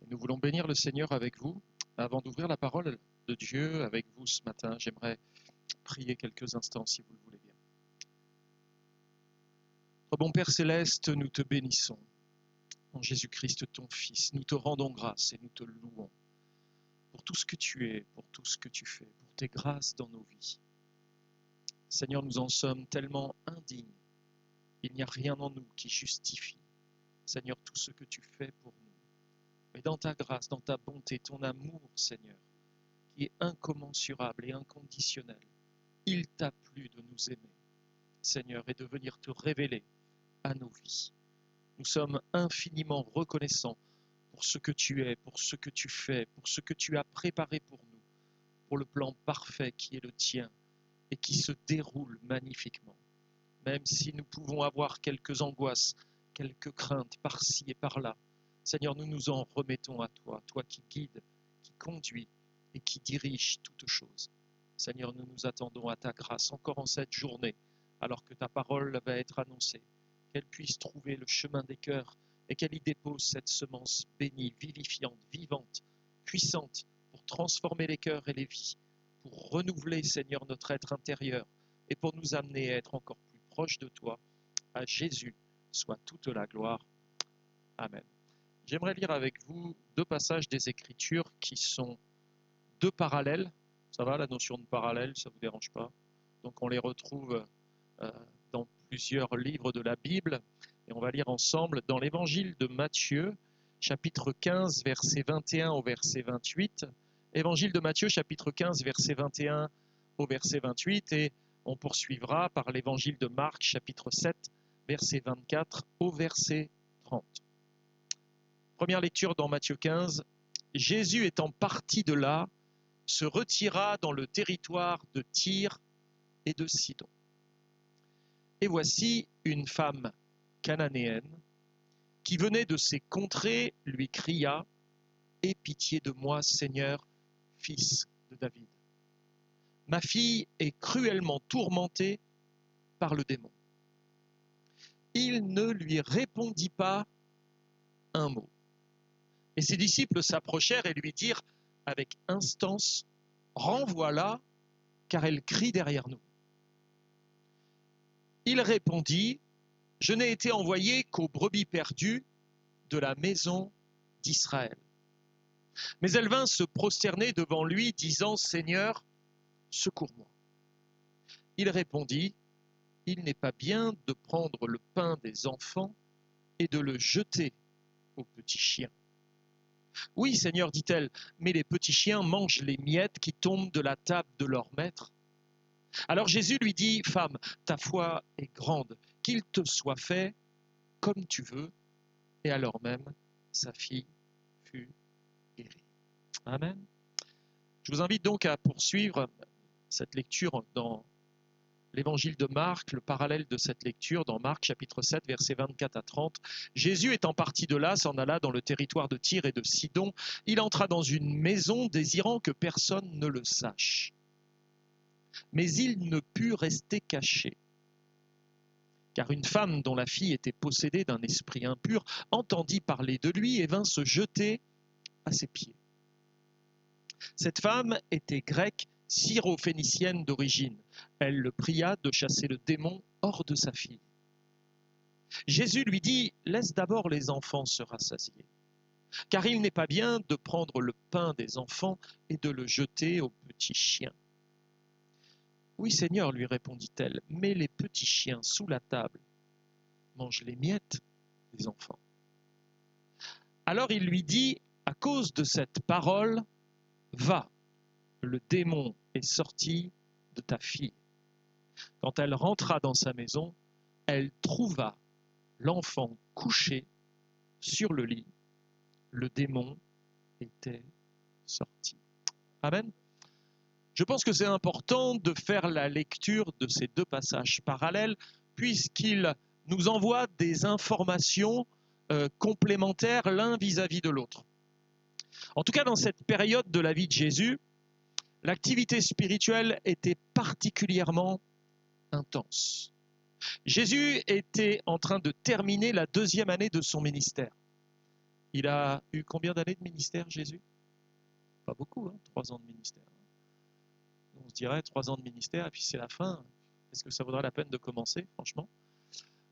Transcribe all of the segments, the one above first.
Nous voulons bénir le Seigneur avec vous. Avant d'ouvrir la parole de Dieu avec vous ce matin, j'aimerais prier quelques instants si vous le voulez bien. Notre bon Père Céleste, nous te bénissons. En Jésus-Christ, ton Fils, nous te rendons grâce et nous te louons pour tout ce que tu es, pour tout ce que tu fais, pour tes grâces dans nos vies. Seigneur, nous en sommes tellement indignes. Il n'y a rien en nous qui justifie, Seigneur, tout ce que tu fais pour nous. Mais dans ta grâce, dans ta bonté, ton amour, Seigneur, qui est incommensurable et inconditionnel, il t'a plu de nous aimer, Seigneur, et de venir te révéler à nos vies. Nous sommes infiniment reconnaissants pour ce que tu es, pour ce que tu fais, pour ce que tu as préparé pour nous, pour le plan parfait qui est le tien et qui se déroule magnifiquement. Même si nous pouvons avoir quelques angoisses, quelques craintes par-ci et par-là, Seigneur, nous nous en remettons à toi, toi qui guides, qui conduis et qui dirige toutes choses. Seigneur, nous nous attendons à ta grâce encore en cette journée, alors que ta parole va être annoncée, qu'elle puisse trouver le chemin des cœurs et qu'elle y dépose cette semence bénie, vivifiante, vivante, puissante, pour transformer les cœurs et les vies, pour renouveler, Seigneur, notre être intérieur et pour nous amener à être encore plus proches de toi. À Jésus soit toute la gloire. Amen. J'aimerais lire avec vous deux passages des Écritures qui sont deux parallèles. Ça va, la notion de parallèle, ça ne vous dérange pas? Donc on les retrouve dans plusieurs livres de la Bible. Et on va lire ensemble dans l'Évangile de Matthieu, chapitre 15, verset 21 au verset 28. Évangile de Matthieu, chapitre 15, verset 21 au verset 28. Et on poursuivra par l'Évangile de Marc, chapitre 7, verset 24 au verset 30. Première lecture dans Matthieu 15. Jésus étant parti de là, se retira dans le territoire de Tyr et de Sidon. Et voici une femme cananéenne qui venait de ces contrées lui cria « Aie pitié de moi, Seigneur, fils de David. Ma fille est cruellement tourmentée par le démon. » Il ne lui répondit pas un mot. Et ses disciples s'approchèrent et lui dirent avec instance « Renvoie-la, car elle crie derrière nous. » Il répondit « Je n'ai été envoyé qu'aux brebis perdues de la maison d'Israël. » Mais elle vint se prosterner devant lui, disant « Seigneur, secours-moi. » Il répondit « Il n'est pas bien de prendre le pain des enfants et de le jeter aux petits chiens. » « Oui, Seigneur, dit-elle, mais les petits chiens mangent les miettes qui tombent de la table de leur maître. » Alors Jésus lui dit « Femme, ta foi est grande, qu'il te soit fait comme tu veux. » Et alors même, sa fille fut guérie. Amen. Je vous invite donc à poursuivre cette lecture dans l'Évangile de Marc, le parallèle de cette lecture dans Marc chapitre 7, versets 24 à 30. Jésus étant parti de là, s'en alla dans le territoire de Tyr et de Sidon. Il entra dans une maison désirant que personne ne le sache. Mais il ne put rester caché, car une femme dont la fille était possédée d'un esprit impur entendit parler de lui et vint se jeter à ses pieds. Cette femme était grecque, syro-phénicienne d'origine. Elle le pria de chasser le démon hors de sa fille. Jésus lui dit « Laisse d'abord les enfants se rassasier, car il n'est pas bien de prendre le pain des enfants et de le jeter aux petits chiens. » « Oui, Seigneur, lui répondit-elle, mais les petits chiens sous la table mangent les miettes des enfants. » Alors il lui dit « À cause de cette parole, va, le démon est sorti de ta fille. » Quand elle rentra dans sa maison, elle trouva l'enfant couché sur le lit. Le démon était sorti. Amen. Je pense que c'est important de faire la lecture de ces deux passages parallèles puisqu'ils nous envoient des informations complémentaires l'un vis-à-vis de l'autre. En tout cas, dans cette période de la vie de Jésus, l'activité spirituelle était particulièrement intense. Jésus était en train de terminer la 2e année de son ministère. Il a eu combien d'années de ministère, Jésus? Pas beaucoup, hein, 3 ans de ministère. On se dirait 3 ans de ministère et puis c'est la fin. Est-ce que ça vaudrait la peine de commencer, franchement?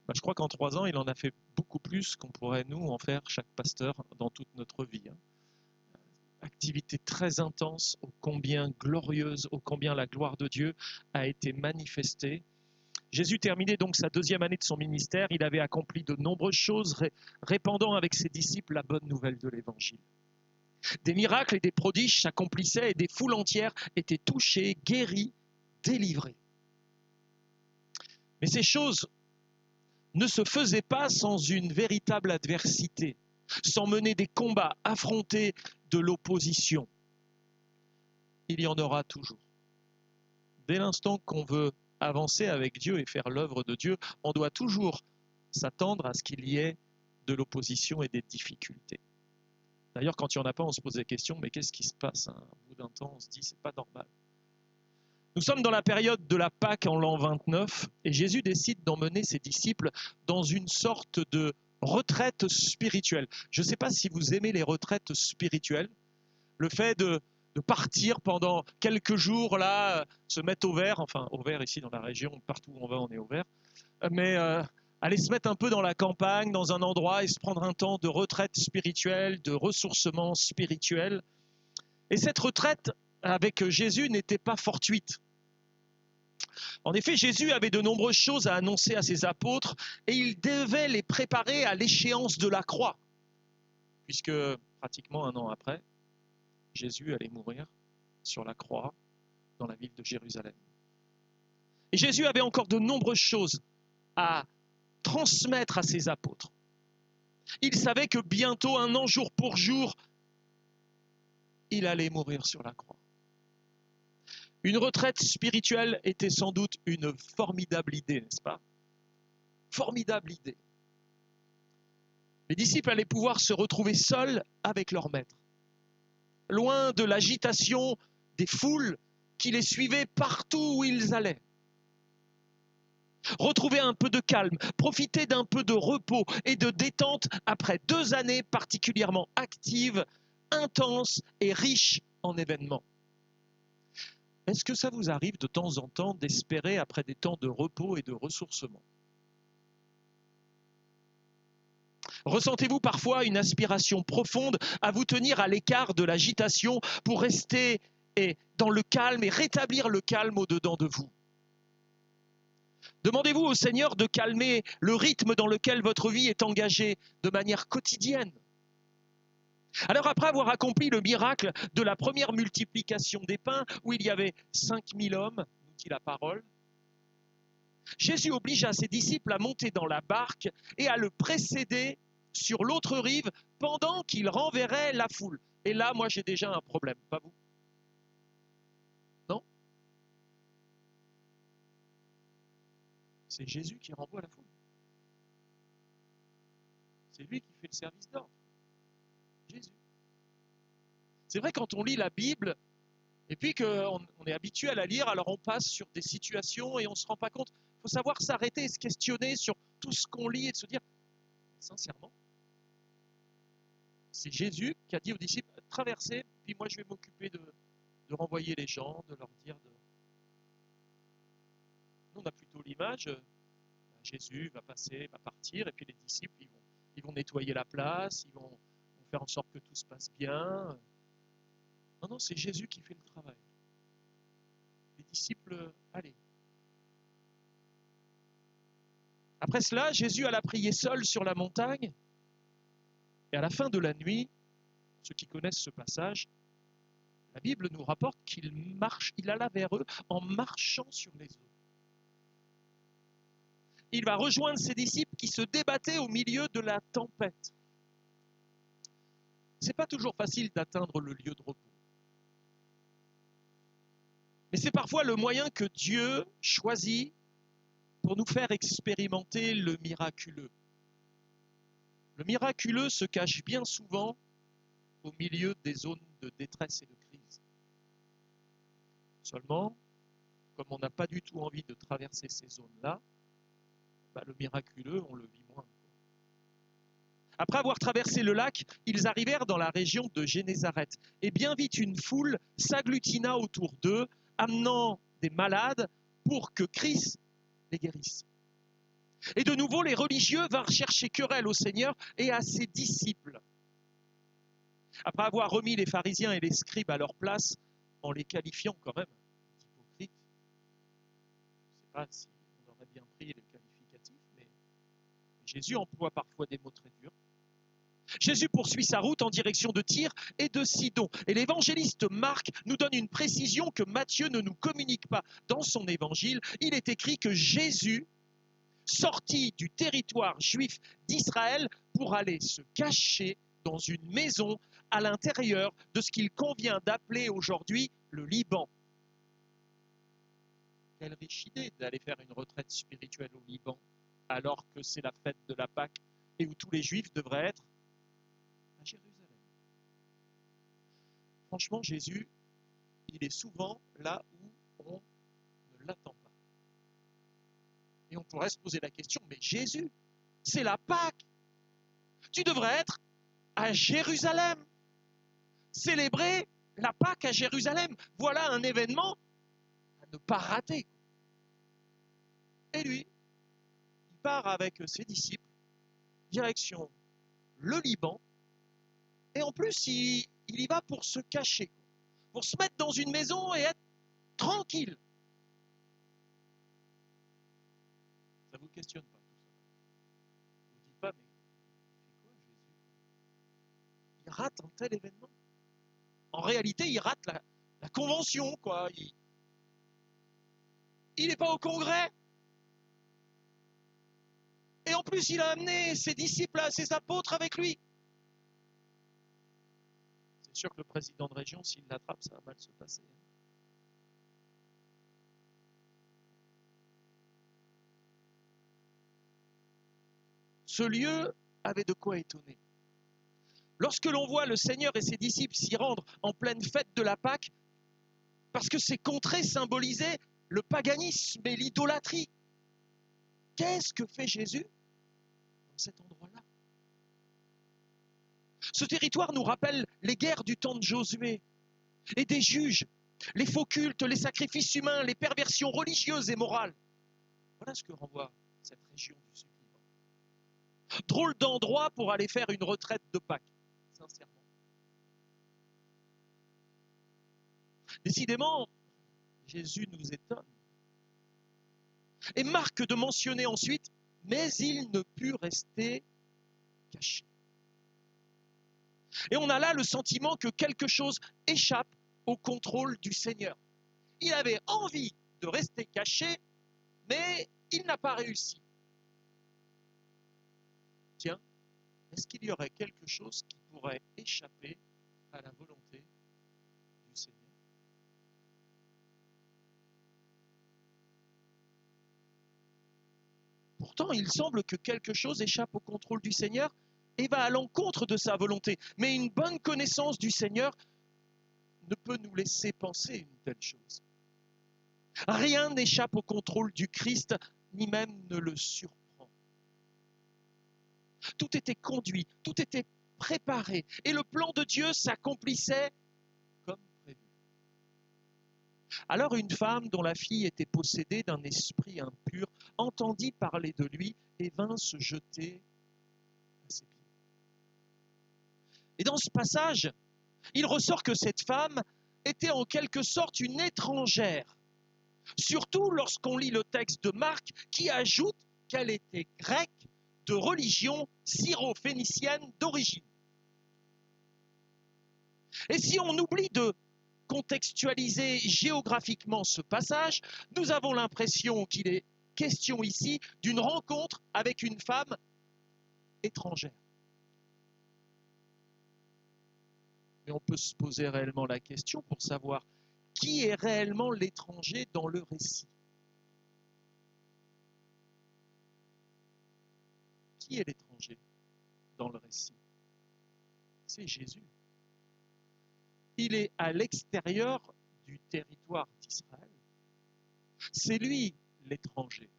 Bah, je crois qu'en 3 ans, il en a fait beaucoup plus qu'on pourrait, nous, en faire, chaque pasteur, dans toute notre vie. Hein. Activité très intense, ô combien glorieuse, ô combien la gloire de Dieu a été manifestée. Jésus terminait donc sa 2e année de son ministère. Il avait accompli de nombreuses choses, répandant avec ses disciples la bonne nouvelle de l'Évangile. Des miracles et des prodiges s'accomplissaient et des foules entières étaient touchées, guéries, délivrées. Mais ces choses ne se faisaient pas sans une véritable adversité, sans mener des combats, affronter de l'opposition. Il y en aura toujours. Dès l'instant qu'on veut avancer avec Dieu et faire l'œuvre de Dieu, on doit toujours s'attendre à ce qu'il y ait de l'opposition et des difficultés. D'ailleurs, quand il n'y en a pas, on se pose des questions, mais qu'est-ce qui se passe? Au bout d'un temps, on se dit, c'est pas normal. Nous sommes dans la période de la Pâque en l'an 29, et Jésus décide d'emmener ses disciples dans une sorte de retraite spirituelle. Je ne sais pas si vous aimez les retraites spirituelles, le fait de partir pendant quelques jours, là, se mettre au vert, enfin au vert ici dans la région, partout où on va, on est au vert, mais aller se mettre un peu dans la campagne, dans un endroit et se prendre un temps de retraite spirituelle, de ressourcement spirituel. Et cette retraite avec Jésus n'était pas fortuite. En effet, Jésus avait de nombreuses choses à annoncer à ses apôtres et il devait les préparer à l'échéance de la croix, puisque pratiquement 1 an après, Jésus allait mourir sur la croix dans la ville de Jérusalem. Et Jésus avait encore de nombreuses choses à transmettre à ses apôtres. Il savait que bientôt, 1 an jour pour jour, il allait mourir sur la croix. Une retraite spirituelle était sans doute une formidable idée, n'est-ce pas? Formidable idée. Les disciples allaient pouvoir se retrouver seuls avec leur maître, loin de l'agitation des foules qui les suivaient partout où ils allaient. Retrouver un peu de calme, profiter d'un peu de repos et de détente après 2 années particulièrement actives, intenses et riches en événements. Est-ce que ça vous arrive de temps en temps d'espérer après des temps de repos et de ressourcement? Ressentez-vous parfois une aspiration profonde à vous tenir à l'écart de l'agitation pour rester dans le calme et rétablir le calme au-dedans de vous? Demandez-vous au Seigneur de calmer le rythme dans lequel votre vie est engagée de manière quotidienne. Alors après avoir accompli le miracle de la première multiplication des pains, où il y avait 5000 hommes, nous dit la parole, Jésus obligea ses disciples à monter dans la barque et à le précéder sur l'autre rive pendant qu'il renverrait la foule. Et là, moi j'ai déjà un problème, pas vous? Non? C'est Jésus qui renvoie la foule. C'est lui qui fait le service d'ordre. Jésus. C'est vrai, quand on lit la Bible, et puis qu'on est habitué à la lire, alors on passe sur des situations et on ne se rend pas compte. Il faut savoir s'arrêter et se questionner sur tout ce qu'on lit et de se dire, sincèrement, c'est Jésus qui a dit aux disciples, traversez, puis moi je vais m'occuper de renvoyer les gens, de leur dire... Nous, on a plutôt l'image, Jésus va passer, va partir, et puis les disciples, ils vont nettoyer la place, ils vont faire en sorte que tout se passe bien. Non, non, c'est Jésus qui fait le travail. Les disciples, allez. Après cela, Jésus alla prier seul sur la montagne, et à la fin de la nuit, ceux qui connaissent ce passage, la Bible nous rapporte il alla vers eux en marchant sur les eaux. Il va rejoindre ses disciples qui se débattaient au milieu de la tempête. Ce n'est pas toujours facile d'atteindre le lieu de repos. Mais c'est parfois le moyen que Dieu choisit pour nous faire expérimenter le miraculeux. Le miraculeux se cache bien souvent au milieu des zones de détresse et de crise. Seulement, comme on n'a pas du tout envie de traverser ces zones-là, le miraculeux, on le vit moins. Après avoir traversé le lac, ils arrivèrent dans la région de Génézareth. Et bien vite, une foule s'agglutina autour d'eux, amenant des malades pour que Christ les guérisse. Et de nouveau, les religieux vinrent chercher querelle au Seigneur et à ses disciples. Après avoir remis les pharisiens et les scribes à leur place, en les qualifiant quand même d'hypocrites, je ne sais pas si on aurait bien pris les qualificatifs, mais Jésus emploie parfois des mots très durs. Jésus poursuit sa route en direction de Tyr et de Sidon. Et l'évangéliste Marc nous donne une précision que Matthieu ne nous communique pas. Dans son évangile, il est écrit que Jésus sortit du territoire juif d'Israël pour aller se cacher dans une maison à l'intérieur de ce qu'il convient d'appeler aujourd'hui le Liban. Quelle riche idée d'aller faire une retraite spirituelle au Liban alors que c'est la fête de la Pâque et où tous les Juifs devraient être à Jérusalem. Franchement, Jésus, il est souvent là où on ne l'attend pas. Et on pourrait se poser la question, mais Jésus, c'est la Pâque. Tu devrais être à Jérusalem. Célébrer la Pâque à Jérusalem. Voilà un événement à ne pas rater. Et lui, il part avec ses disciples, direction le Liban, et en plus, il y va pour se cacher, pour se mettre dans une maison et être tranquille. Ça ne vous questionne pas tout ça? Vous ne dites pas, mais il fait quoi Jésus? Il rate un tel événement. En réalité, il rate la convention, quoi. Il n'est pas au congrès. Et en plus, il a amené ses disciples, ses apôtres avec lui. C'est sûr que le président de région, s'il l'attrape, ça va mal se passer. Ce lieu avait de quoi étonner. Lorsque l'on voit le Seigneur et ses disciples s'y rendre en pleine fête de la Pâque, parce que ces contrées symbolisaient le paganisme et l'idolâtrie. Qu'est-ce que fait Jésus dans cet endroit-là? Ce territoire nous rappelle les guerres du temps de Josué et des juges, les faux cultes, les sacrifices humains, les perversions religieuses et morales. Voilà ce que renvoie cette région du sud Liban. Drôle d'endroit pour aller faire une retraite de Pâques, sincèrement. Décidément, Jésus nous étonne. Et marque de mentionner ensuite, mais il ne put rester caché. Et on a là le sentiment que quelque chose échappe au contrôle du Seigneur. Il avait envie de rester caché, mais il n'a pas réussi. Tiens, est-ce qu'il y aurait quelque chose qui pourrait échapper à la volonté du Seigneur? Pourtant, il semble que quelque chose échappe au contrôle du Seigneur et va à l'encontre de sa volonté. Mais une bonne connaissance du Seigneur ne peut nous laisser penser une telle chose. Rien n'échappe au contrôle du Christ, ni même ne le surprend. Tout était conduit, tout était préparé, et le plan de Dieu s'accomplissait comme prévu. Alors une femme dont la fille était possédée d'un esprit impur entendit parler de lui et vint se jeter à ses pieds. Et dans ce passage, il ressort que cette femme était en quelque sorte une étrangère. Surtout lorsqu'on lit le texte de Marc qui ajoute qu'elle était grecque de religion syro-phénicienne d'origine. Et si on oublie de contextualiser géographiquement ce passage, nous avons l'impression qu'il est question ici d'une rencontre avec une femme étrangère. Mais on peut se poser réellement la question pour savoir qui est réellement l'étranger dans le récit. Qui est l'étranger dans le récit? C'est Jésus. Il est à l'extérieur du territoire d'Israël. C'est lui l'étranger.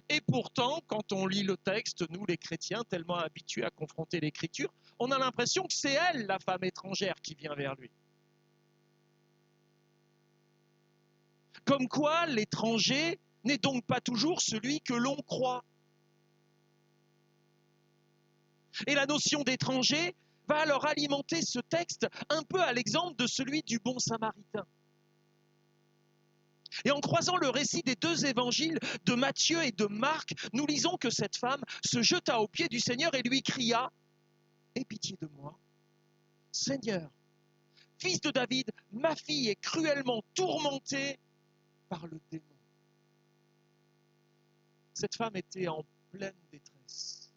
Et pourtant, quand on lit le texte, nous les chrétiens, tellement habitués à confronter l'écriture, on a l'impression que c'est elle, la femme étrangère, qui vient vers lui. Comme quoi, l'étranger n'est donc pas toujours celui que l'on croit. Et la notion d'étranger va alors alimenter ce texte un peu à l'exemple de celui du bon samaritain. Et en croisant le récit des deux évangiles de Matthieu et de Marc, nous lisons que cette femme se jeta aux pieds du Seigneur et lui cria « Aie pitié de moi, Seigneur, fils de David, ma fille est cruellement tourmentée par le démon. » Cette femme était en pleine détresse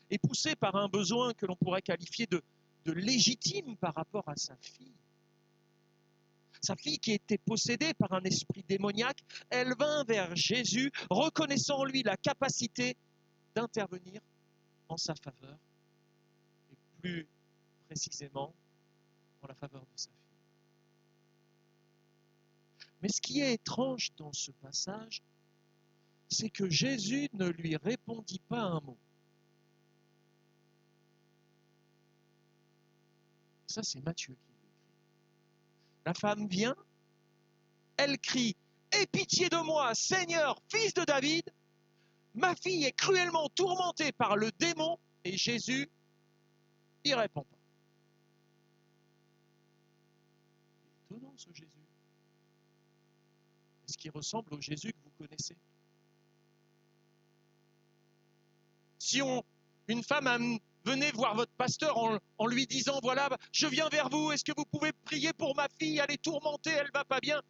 et poussée par un besoin que l'on pourrait qualifier de légitime par rapport à sa fille. Sa fille qui était possédée par un esprit démoniaque, elle vint vers Jésus, reconnaissant en lui la capacité d'intervenir en sa faveur, et plus précisément en la faveur de sa fille. Mais ce qui est étrange dans ce passage, c'est que Jésus ne lui répondit pas un mot. Ça, c'est Matthieu qui l'écrit. La femme vient, elle crie « Aie pitié de moi, Seigneur, fils de David, ma fille est cruellement tourmentée par le démon. » Et Jésus n'y répond pas. C'est étonnant ce Jésus. Est-ce qu'il ressemble au Jésus que vous connaissez? Si une femme venait voir votre pasteur en lui disant « Voilà, je viens vers vous, est-ce que vous pouvez prier pour ma fille, elle est tourmentée, elle ne va pas bien ?»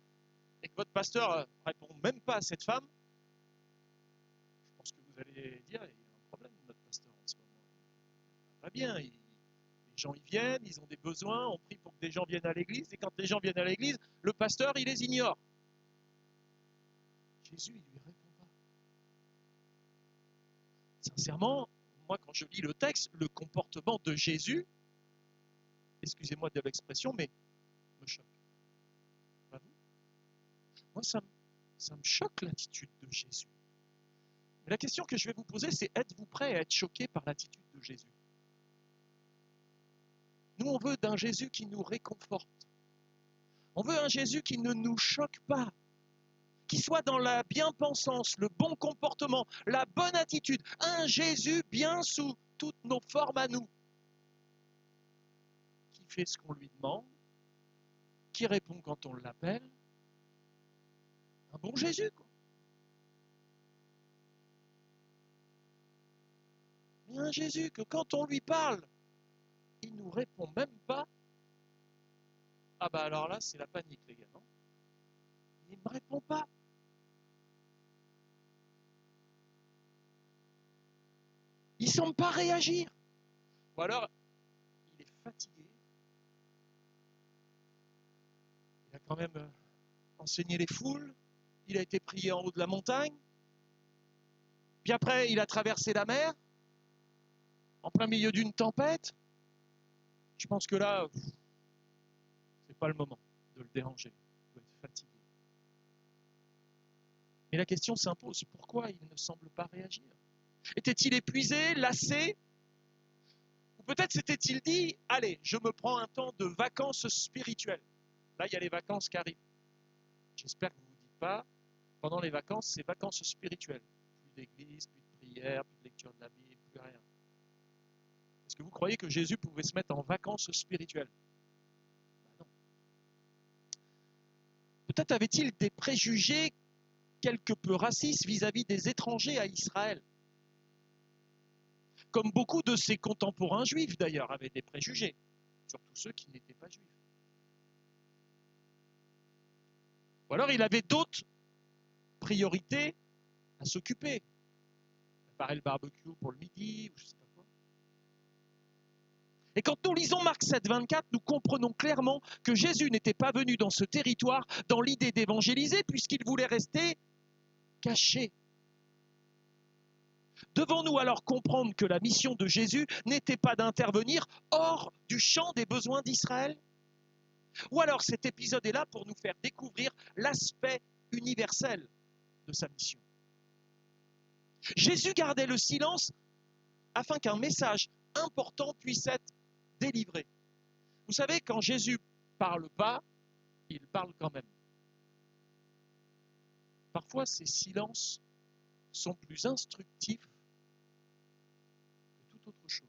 et que votre pasteur ne répond même pas à cette femme, je pense que vous allez dire « Il y a un problème, notre pasteur, en ce moment. Il va pas bien, les gens y viennent, ils ont des besoins, on prie pour que des gens viennent à l'église, et quand les gens viennent à l'église, le pasteur, il les ignore. » Jésus, il lui répond pas. Sincèrement, moi, quand je lis le texte, le comportement de Jésus, excusez-moi de l'expression, mais me choque. Pas vous? Moi, ça me choque l'attitude de Jésus. Mais la question que je vais vous poser, c'est êtes-vous prêt à être choqué par l'attitude de Jésus? Nous, on veut d'un Jésus qui nous réconforte. On veut un Jésus qui ne nous choque pas, qui soit dans la bien-pensance, le bon comportement, la bonne attitude. Un Jésus bien sous toutes nos formes à nous, qui fait ce qu'on lui demande, qui répond quand on l'appelle. Un bon Jésus, quoi. Mais un Jésus que quand on lui parle, il ne nous répond même pas. Ah bah alors là, c'est la panique, les gars, non? Il ne me répond pas. Il ne semble pas réagir. Ou alors, il est fatigué. Il a quand même enseigné les foules. Il a été prié en haut de la montagne. Puis après, il a traversé la mer, en plein milieu d'une tempête. Je pense que là, c'est pas le moment de le déranger. Il doit être fatigué. Mais la question s'impose, pourquoi il ne semble pas réagir? Était-il épuisé, lassé? Ou peut-être s'était-il dit, allez, je me prends un temps de vacances spirituelles. Là, il y a les vacances qui arrivent. J'espère que vous ne vous dites pas, pendant les vacances, c'est vacances spirituelles. Plus d'église, plus de prière, plus de lecture de la Bible, plus rien. Est-ce que vous croyez que Jésus pouvait se mettre en vacances spirituelles? Ben non. Peut-être avait-il des préjugés quelque peu racistes vis-à-vis des étrangers à Israël. Comme beaucoup de ses contemporains juifs d'ailleurs avaient des préjugés, surtout ceux qui n'étaient pas juifs. Ou alors il avait d'autres priorités à s'occuper. Préparer le barbecue pour le midi, ou je ne sais pas quoi. Et quand nous lisons Marc 7, 24, nous comprenons clairement que Jésus n'était pas venu dans ce territoire dans l'idée d'évangéliser, puisqu'il voulait rester caché. Devons-nous alors comprendre que la mission de Jésus n'était pas d'intervenir hors du champ des besoins d'Israël? Ou alors cet épisode est là pour nous faire découvrir l'aspect universel de sa mission. Jésus gardait le silence afin qu'un message important puisse être délivré. Vous savez, quand Jésus parle pas, il parle quand même. Parfois, ces silences sont plus instructifs que toute autre chose.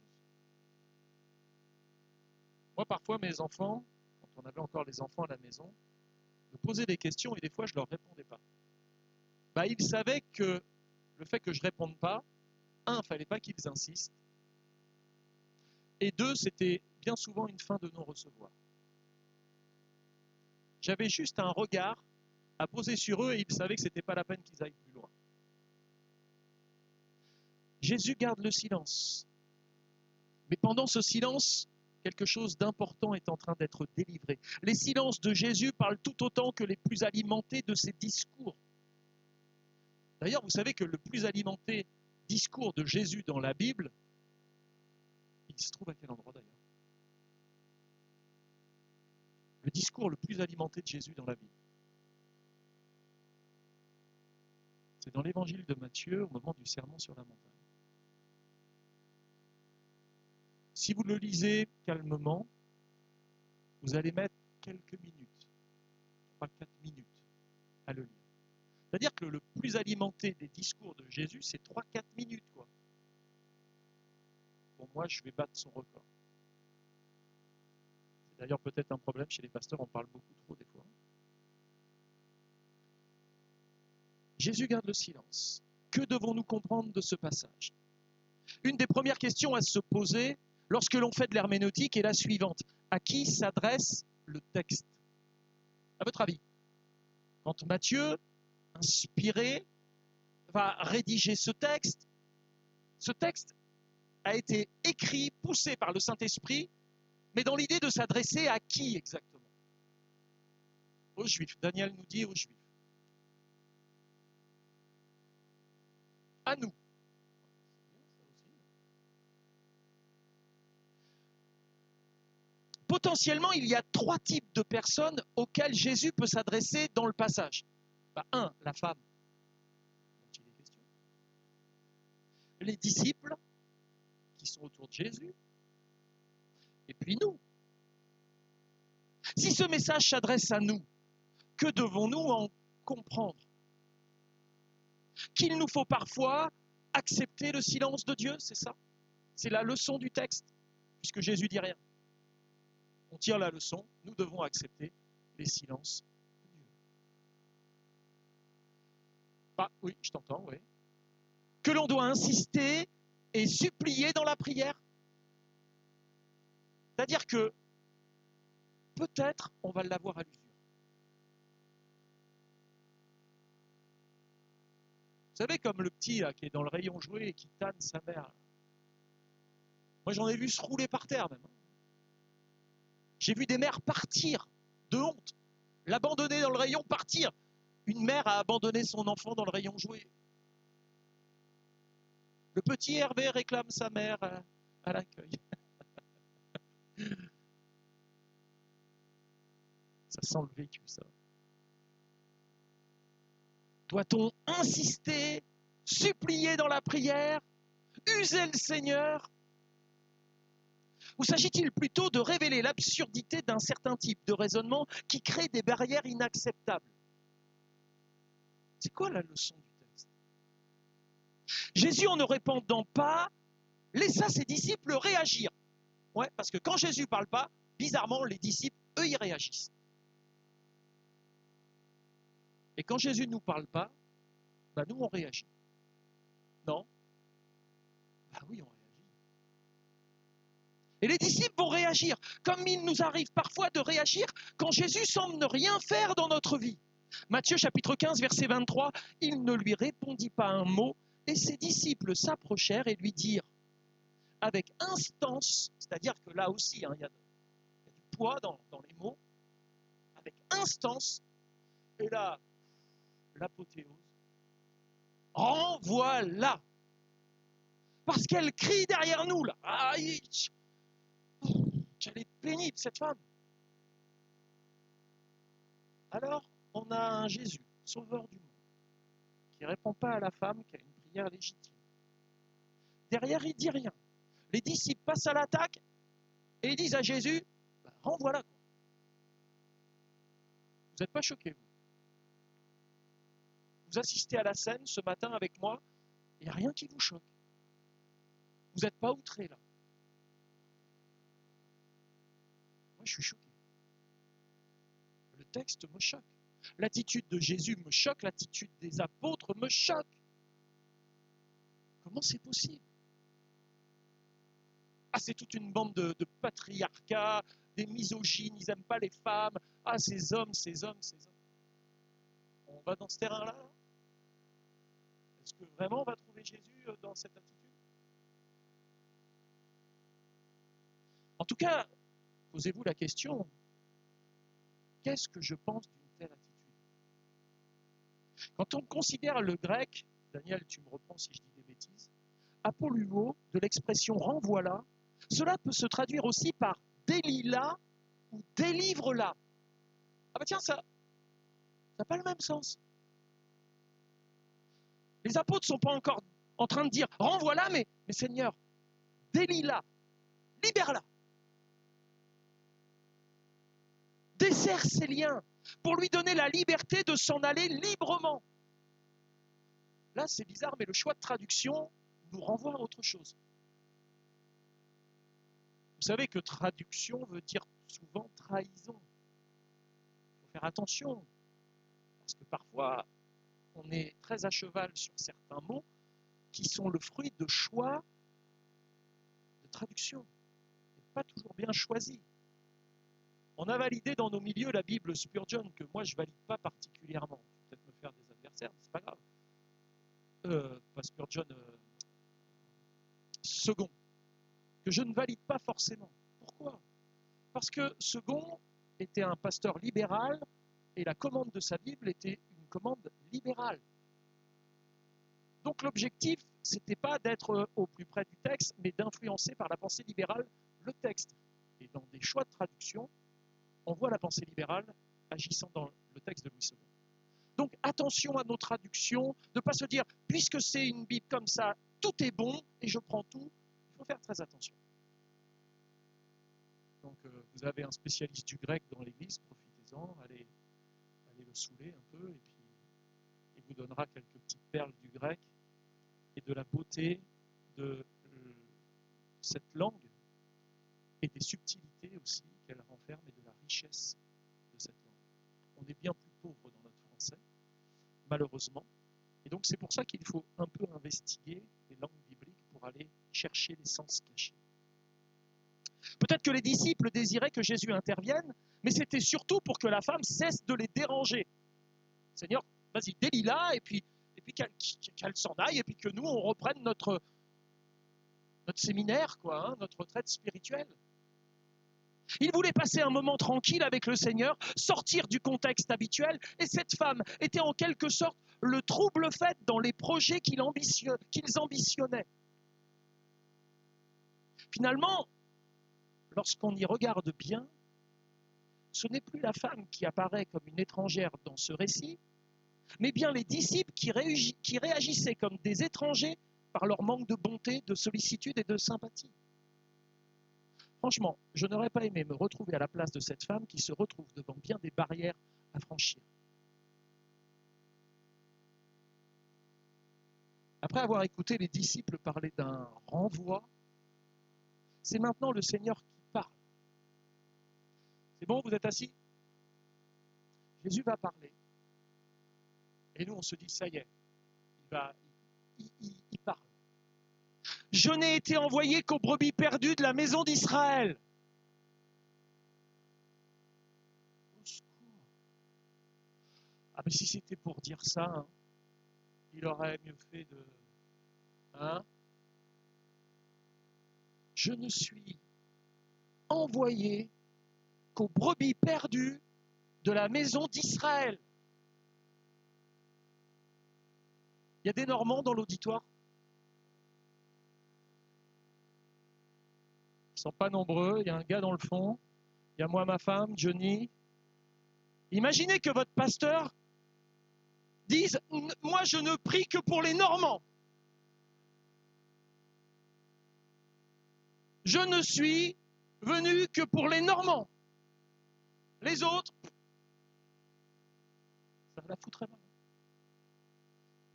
Moi, parfois, mes enfants, quand on avait encore les enfants à la maison, me posaient des questions et des fois, je ne leur répondais pas. Ils savaient que le fait que je ne réponde pas, un, il ne fallait pas qu'ils insistent, et deux, c'était bien souvent une fin de non-recevoir. J'avais juste un regard à poser sur eux et ils savaient que ce n'était pas la peine qu'ils aillent plus loin. Jésus garde le silence. Mais pendant ce silence, quelque chose d'important est en train d'être délivré. Les silences de Jésus parlent tout autant que les plus alimentés de ses discours. D'ailleurs, vous savez que le plus alimenté discours de Jésus dans la Bible, il se trouve à quel endroit d'ailleurs? Le discours le plus alimenté de Jésus dans la Bible. C'est dans l'évangile de Matthieu, au moment du sermon sur la montagne. Si vous le lisez calmement, vous allez mettre quelques minutes, 3-4 minutes à le lire. C'est-à-dire que le plus alimenté des discours de Jésus, c'est 3-4 minutes, quoi. Pour moi, je vais battre son record. C'est d'ailleurs peut-être un problème chez les pasteurs, on parle beaucoup trop des fois. Jésus garde le silence. Que devons-nous comprendre de ce passage? Une des premières questions à se poser lorsque l'on fait de l'herméneutique est la suivante. À qui s'adresse le texte? À votre avis, quand Matthieu, inspiré, va rédiger ce texte a été écrit, poussé par le Saint-Esprit, mais dans l'idée de s'adresser à qui exactement? Aux Juifs. Daniel nous dit aux Juifs. À nous. Potentiellement, il y a 3 types de personnes auxquelles Jésus peut s'adresser dans le passage. 1, la femme dont il est question. Les disciples qui sont autour de Jésus. Et puis nous. Si ce message s'adresse à nous, que devons-nous en comprendre? Qu'il nous faut parfois accepter le silence de Dieu, c'est ça? C'est la leçon du texte, puisque Jésus dit rien. On tire la leçon, nous devons accepter les silences de Dieu. Oui, je t'entends, oui. Que l'on doit insister et supplier dans la prière. C'est-à-dire que peut-être on va l'avoir à l'usure. Vous savez, comme le petit là, qui est dans le rayon jouet et qui tanne sa mère. Moi, j'en ai vu se rouler par terre même. J'ai vu des mères partir de honte, l'abandonner dans le rayon, partir. Une mère a abandonné son enfant dans le rayon jouet. Le petit Hervé réclame sa mère à l'accueil. Ça sent le vécu, ça. Doit-on insister, supplier dans la prière, user le Seigneur? Ou s'agit-il plutôt de révéler l'absurdité d'un certain type de raisonnement qui crée des barrières inacceptables? C'est quoi la leçon du texte? Jésus, en ne répondant pas, laissa ses disciples réagir. Ouais, parce que quand Jésus ne parle pas, bizarrement, les disciples, eux, ils réagissent. Et quand Jésus ne nous parle pas, nous, on réagit. Non? Oui, on réagit. Et les disciples vont réagir, comme il nous arrive parfois de réagir quand Jésus semble ne rien faire dans notre vie. Matthieu chapitre 15, verset 23, « Il ne lui répondit pas un mot, et ses disciples s'approchèrent et lui dirent, avec instance, c'est-à-dire que là aussi, il y a du poids dans les mots, avec instance, et là, l'apothéose, renvoie-la. Parce qu'elle crie derrière nous, là. Aïe, elle est pénible, cette femme. Alors, on a un Jésus, sauveur du monde, qui ne répond pas à la femme qui a une prière légitime. Derrière, il ne dit rien. Les disciples passent à l'attaque et ils disent à Jésus, renvoie-la. Vous n'êtes pas choqués, vous. Vous assistez à la scène ce matin avec moi, il n'y a rien qui vous choque. Vous n'êtes pas outrés là. Moi, je suis choqué. Le texte me choque. L'attitude de Jésus me choque, l'attitude des apôtres me choque. Comment c'est possible? Ah, c'est toute une bande de patriarcat, des misogynes, ils n'aiment pas les femmes. Ah, ces hommes. On va dans ce terrain-là? Est-ce que vraiment on va trouver Jésus dans cette attitude? En tout cas, posez-vous la question, qu'est-ce que je pense d'une telle attitude? Quand on considère le grec, Daniel, tu me reprends si je dis des bêtises, apoluo, de l'expression renvoie-la, cela peut se traduire aussi par délie-la ou délivre-la. Ah bah tiens, ça n'a pas le même sens. Les apôtres ne sont pas encore en train de dire renvoie-la, mais Seigneur, délie-la, libère-la. Desserre ses liens pour lui donner la liberté de s'en aller librement. Là, c'est bizarre, mais le choix de traduction nous renvoie à autre chose. Vous savez que traduction veut dire souvent trahison. Il faut faire attention, parce que parfois, on est très à cheval sur certains mots qui sont le fruit de choix de traduction, et pas toujours bien choisis. On a validé dans nos milieux la Bible Spurgeon, que moi je ne valide pas particulièrement. Je vais peut-être me faire des adversaires, mais c'est pas grave. Pas Spurgeon, Second, que je ne valide pas forcément. Pourquoi? Parce que Second était un pasteur libéral et la commande de sa Bible était une commande libérale. Donc l'objectif, ce n'était pas d'être au plus près du texte, mais d'influencer par la pensée libérale le texte. Et dans des choix de traduction, on voit la pensée libérale agissant dans le texte de Louis II. Donc attention à nos traductions, de ne pas se dire, puisque c'est une Bible comme ça, tout est bon et je prends tout. Il faut faire très attention. Donc vous avez un spécialiste du grec dans l'église, profitez-en, allez le saouler un peu, et puis il vous donnera quelques petites perles du grec et de la beauté de cette langue et des subtilités aussi qu'elle renferme et de la richesse de cette langue. On est bien plus pauvre dans notre français, malheureusement, et donc c'est pour ça qu'il faut un peu investiguer les langues bibliques pour aller chercher les sens cachés. Peut-être que les disciples désiraient que Jésus intervienne, mais c'était surtout pour que la femme cesse de les déranger. Seigneur, vas-y, délie-la, et puis qu'elle s'en aille, et puis que nous, on reprenne notre séminaire, quoi, notre retraite spirituelle. Il voulait passer un moment tranquille avec le Seigneur, sortir du contexte habituel, et cette femme était en quelque sorte le trouble fait dans les projets qu'ils ambitionnaient. Finalement, lorsqu'on y regarde bien, ce n'est plus la femme qui apparaît comme une étrangère dans ce récit, mais bien les disciples qui réagissaient comme des étrangers par leur manque de bonté, de sollicitude et de sympathie. Franchement, je n'aurais pas aimé me retrouver à la place de cette femme qui se retrouve devant bien des barrières à franchir. Après avoir écouté les disciples parler d'un renvoi, c'est maintenant le Seigneur qui parle. C'est bon, vous êtes assis? Jésus va parler. Et nous, on se dit, ça y est, il parle. Je n'ai été envoyé qu'aux brebis perdues de la maison d'Israël. Au secours. Ah, mais si c'était pour dire ça, il aurait mieux fait de... Je ne suis envoyé qu'aux brebis perdues de la maison d'Israël. Il y a des Normands dans l'auditoire? Ils ne sont pas nombreux, il y a un gars dans le fond, il y a moi, ma femme, Johnny. Imaginez que votre pasteur dise « Moi, je ne prie que pour les Normands. Je ne suis venu que pour les Normands. Les autres, ça la foutrait mal.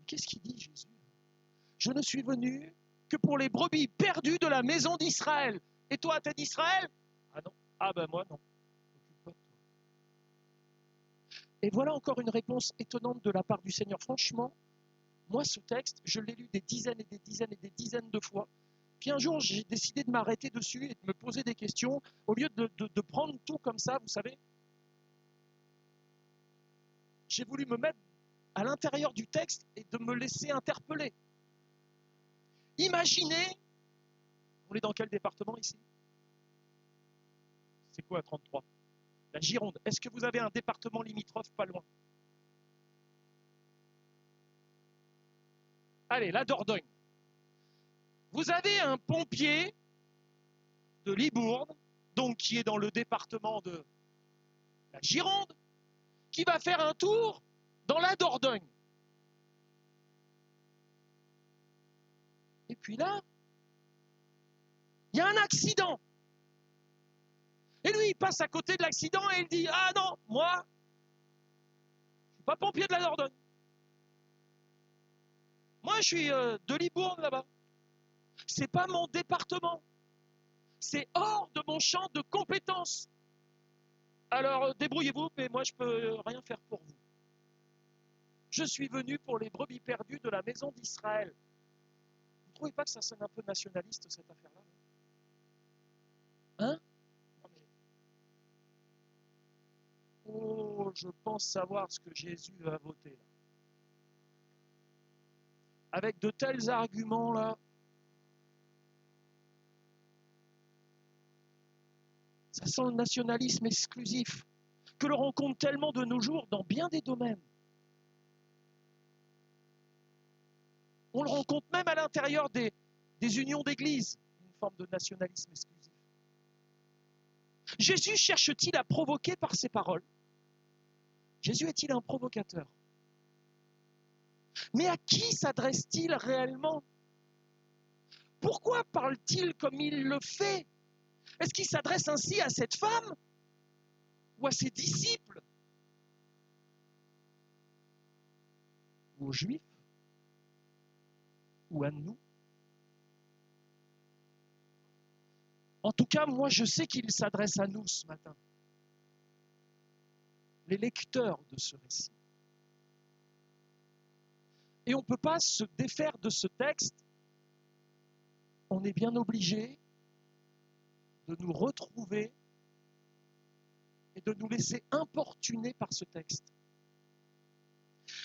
Qu'est-ce qu'il dit Jésus? Je ne suis venu que pour les brebis perdues de la maison d'Israël. Et toi, t'es d'Israël? Ah non. Ah ben moi, non. Occupe pas de toi. Et voilà encore une réponse étonnante de la part du Seigneur. Franchement, moi, ce texte, je l'ai lu des dizaines et des dizaines et des dizaines de fois. Puis un jour, j'ai décidé de m'arrêter dessus et de me poser des questions. Au lieu de prendre tout comme ça, vous savez, j'ai voulu me mettre à l'intérieur du texte et de me laisser interpeller. Imaginez, on est dans quel département ici? C'est quoi 33? La Gironde. Est-ce que vous avez un département limitrophe pas loin? Allez, la Dordogne. Vous avez un pompier de Libourne, donc qui est dans le département de la Gironde, qui va faire un tour dans la Dordogne. Et puis là, il y a un accident. Et lui, il passe à côté de l'accident et il dit « Ah non, moi, je ne suis pas pompier de la Dordogne. Moi, je suis de Libourne là-bas. C'est pas mon département. C'est hors de mon champ de compétences. Alors, débrouillez-vous, mais moi, je ne peux rien faire pour vous. Je suis venu pour les brebis perdues de la maison d'Israël. » Vous ne trouvez pas que ça sonne un peu nationaliste, cette affaire-là? Hein? Oh, je pense savoir ce que Jésus va voter là. Avec de tels arguments là, ça sent le nationalisme exclusif que l'on rencontre tellement de nos jours dans bien des domaines. On le rencontre même à l'intérieur des unions d'église, une forme de nationalisme exclusif. Jésus cherche-t-il à provoquer par ses paroles? Jésus est-il un provocateur? Mais à qui s'adresse-t-il réellement? Pourquoi parle-t-il comme il le fait? Est-ce qu'il s'adresse ainsi à cette femme? Ou à ses disciples? Ou aux Juifs? Ou à nous? En tout cas, moi, je sais qu'il s'adresse à nous ce matin, les lecteurs de ce récit. Et on ne peut pas se défaire de ce texte. On est bien obligé de nous retrouver et de nous laisser importuner par ce texte.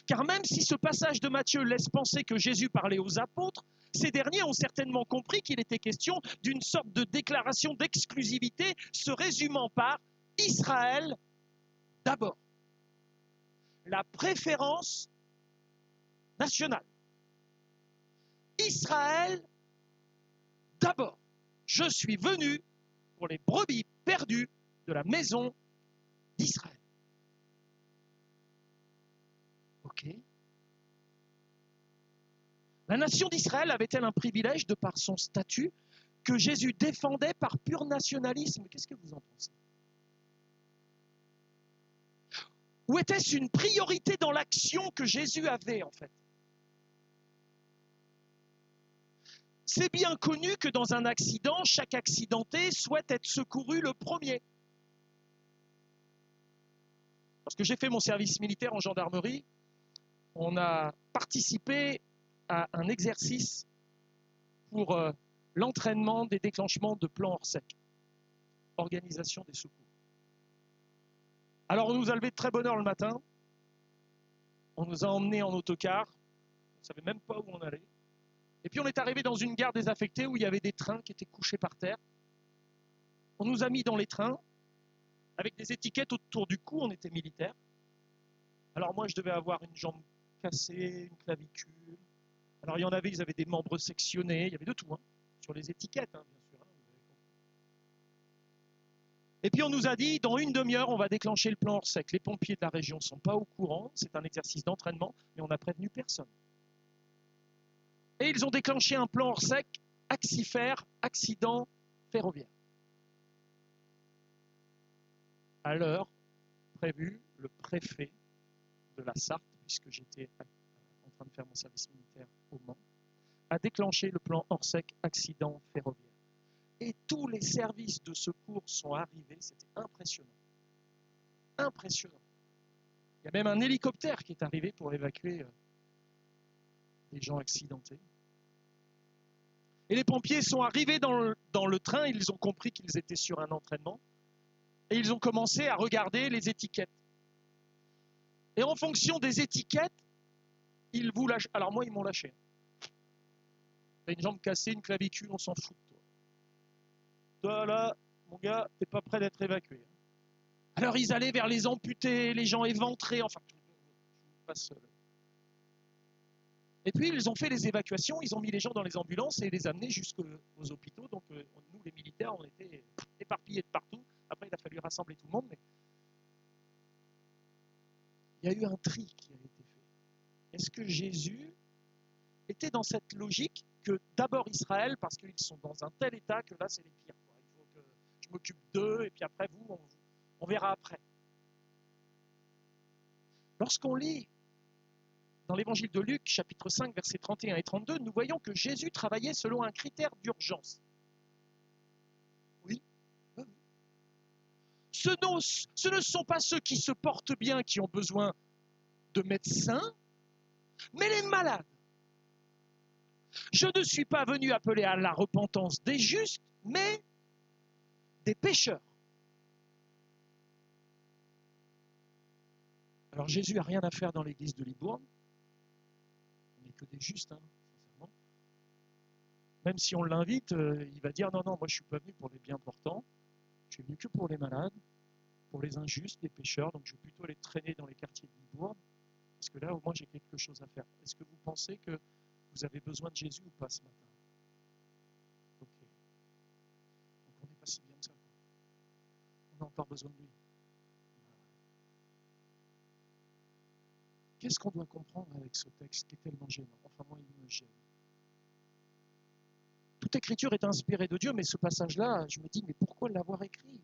Car même si ce passage de Matthieu laisse penser que Jésus parlait aux apôtres, ces derniers ont certainement compris qu'il était question d'une sorte de déclaration d'exclusivité se résumant par Israël d'abord. La préférence nationale. Israël d'abord. Je suis venu pour les brebis perdues de la maison d'Israël. Ok. La nation d'Israël avait-elle un privilège de par son statut que Jésus défendait par pur nationalisme? Qu'est-ce que vous en pensez? Ou était-ce une priorité dans l'action que Jésus avait en fait? C'est bien connu que dans un accident, chaque accidenté souhaite être secouru le premier. Lorsque j'ai fait mon service militaire en gendarmerie, on a participé à un exercice pour l'entraînement des déclenchements de plans hors sec, organisation des secours. Alors on nous a levé de très bonne heure le matin, on nous a emmenés en autocar, on ne savait même pas où on allait, et puis on est arrivé dans une gare désaffectée où il y avait des trains qui étaient couchés par terre. On nous a mis dans les trains, avec des étiquettes autour du cou, on était militaires. Alors moi je devais avoir une jambe cassée, une clavicule. Alors il y en avait, ils avaient des membres sectionnés, il y avait de tout, sur les étiquettes, bien sûr. Et puis on nous a dit, dans une demi-heure, on va déclencher le plan hors sec. Les pompiers de la région ne sont pas au courant, c'est un exercice d'entraînement, mais on n'a prévenu personne. Et ils ont déclenché un plan hors sec, axifère, accident ferroviaire. À l'heure prévue, le préfet de la Sarthe, puisque j'étais en train de faire mon service militaire au Mans, a déclenché le plan Orsec accident ferroviaire. Et tous les services de secours sont arrivés, c'était impressionnant. Impressionnant. Il y a même un hélicoptère qui est arrivé pour évacuer des gens accidentés. Et les pompiers sont arrivés dans le train, ils ont compris qu'ils étaient sur un entraînement, et ils ont commencé à regarder les étiquettes. Et en fonction des étiquettes, ils vous lâchent. Alors moi, ils m'ont lâché. T'as une jambe cassée, une clavicule, on s'en fout de toi. Toi là, mon gars, t'es pas prêt d'être évacué. Alors ils allaient vers les amputés, les gens éventrés, enfin, je vous passe. Et puis ils ont fait les évacuations, ils ont mis les gens dans les ambulances et les amenés jusqu'aux hôpitaux. Donc nous, les militaires, on était éparpillés de partout. Après, il a fallu rassembler tout le monde, mais il y a eu un tri qui a été fait. Est-ce que Jésus était dans cette logique que d'abord Israël, parce qu'ils sont dans un tel état que là, c'est les pires. Il faut que je m'occupe d'eux, et puis après, on verra après. Lorsqu'on lit dans l'évangile de Luc, chapitre 5, versets 31 et 32, nous voyons que Jésus travaillait selon un critère d'urgence. Oui, oui. Ce ne sont pas ceux qui se portent bien qui ont besoin de médecins, mais les malades. Je ne suis pas venu appeler à la repentance des justes, mais des pécheurs. Alors Jésus n'a rien à faire dans l'église de Libourne. On n'est que des justes, sincèrement. Même si on l'invite, il va dire non, moi je ne suis pas venu pour les bien portants, je suis venu que pour les malades, pour les injustes, les pécheurs, donc je vais plutôt aller traîner dans les quartiers de Libourne, parce que là au moins j'ai quelque chose à faire. Est-ce que vous pensez que vous avez besoin de Jésus ou pas ce matin? Ok. Donc on n'est pas si bien que ça. On a encore besoin de lui. Qu'est-ce qu'on doit comprendre avec ce texte qui est tellement gênant? Enfin, moi, il me gêne. Toute écriture est inspirée de Dieu, mais ce passage-là, je me dis, mais pourquoi l'avoir écrit?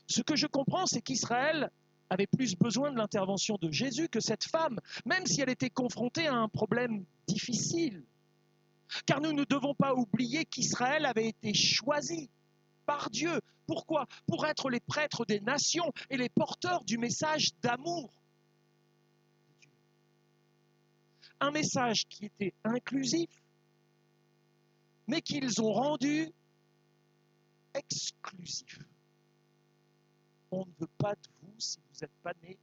Ce que je comprends, c'est qu'Israël avait plus besoin de l'intervention de Jésus que cette femme, même si elle était confrontée à un problème difficile. Car nous ne devons pas oublier qu'Israël avait été choisi par Dieu. Pourquoi? Pour être les prêtres des nations et les porteurs du message d'amour. Un message qui était inclusif, mais qu'ils ont rendu exclusif. On ne veut pas de vous si vous n'êtes pas né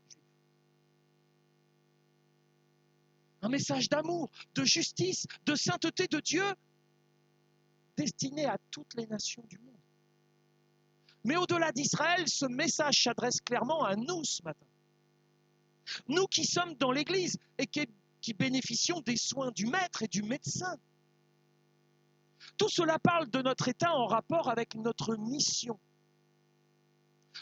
juif. Un message d'amour, de justice, de sainteté de Dieu, destiné à toutes les nations du monde. Mais au-delà d'Israël, ce message s'adresse clairement à nous ce matin. Nous qui sommes dans l'Église et qui bénéficions des soins du maître et du médecin. Tout cela parle de notre état en rapport avec notre mission.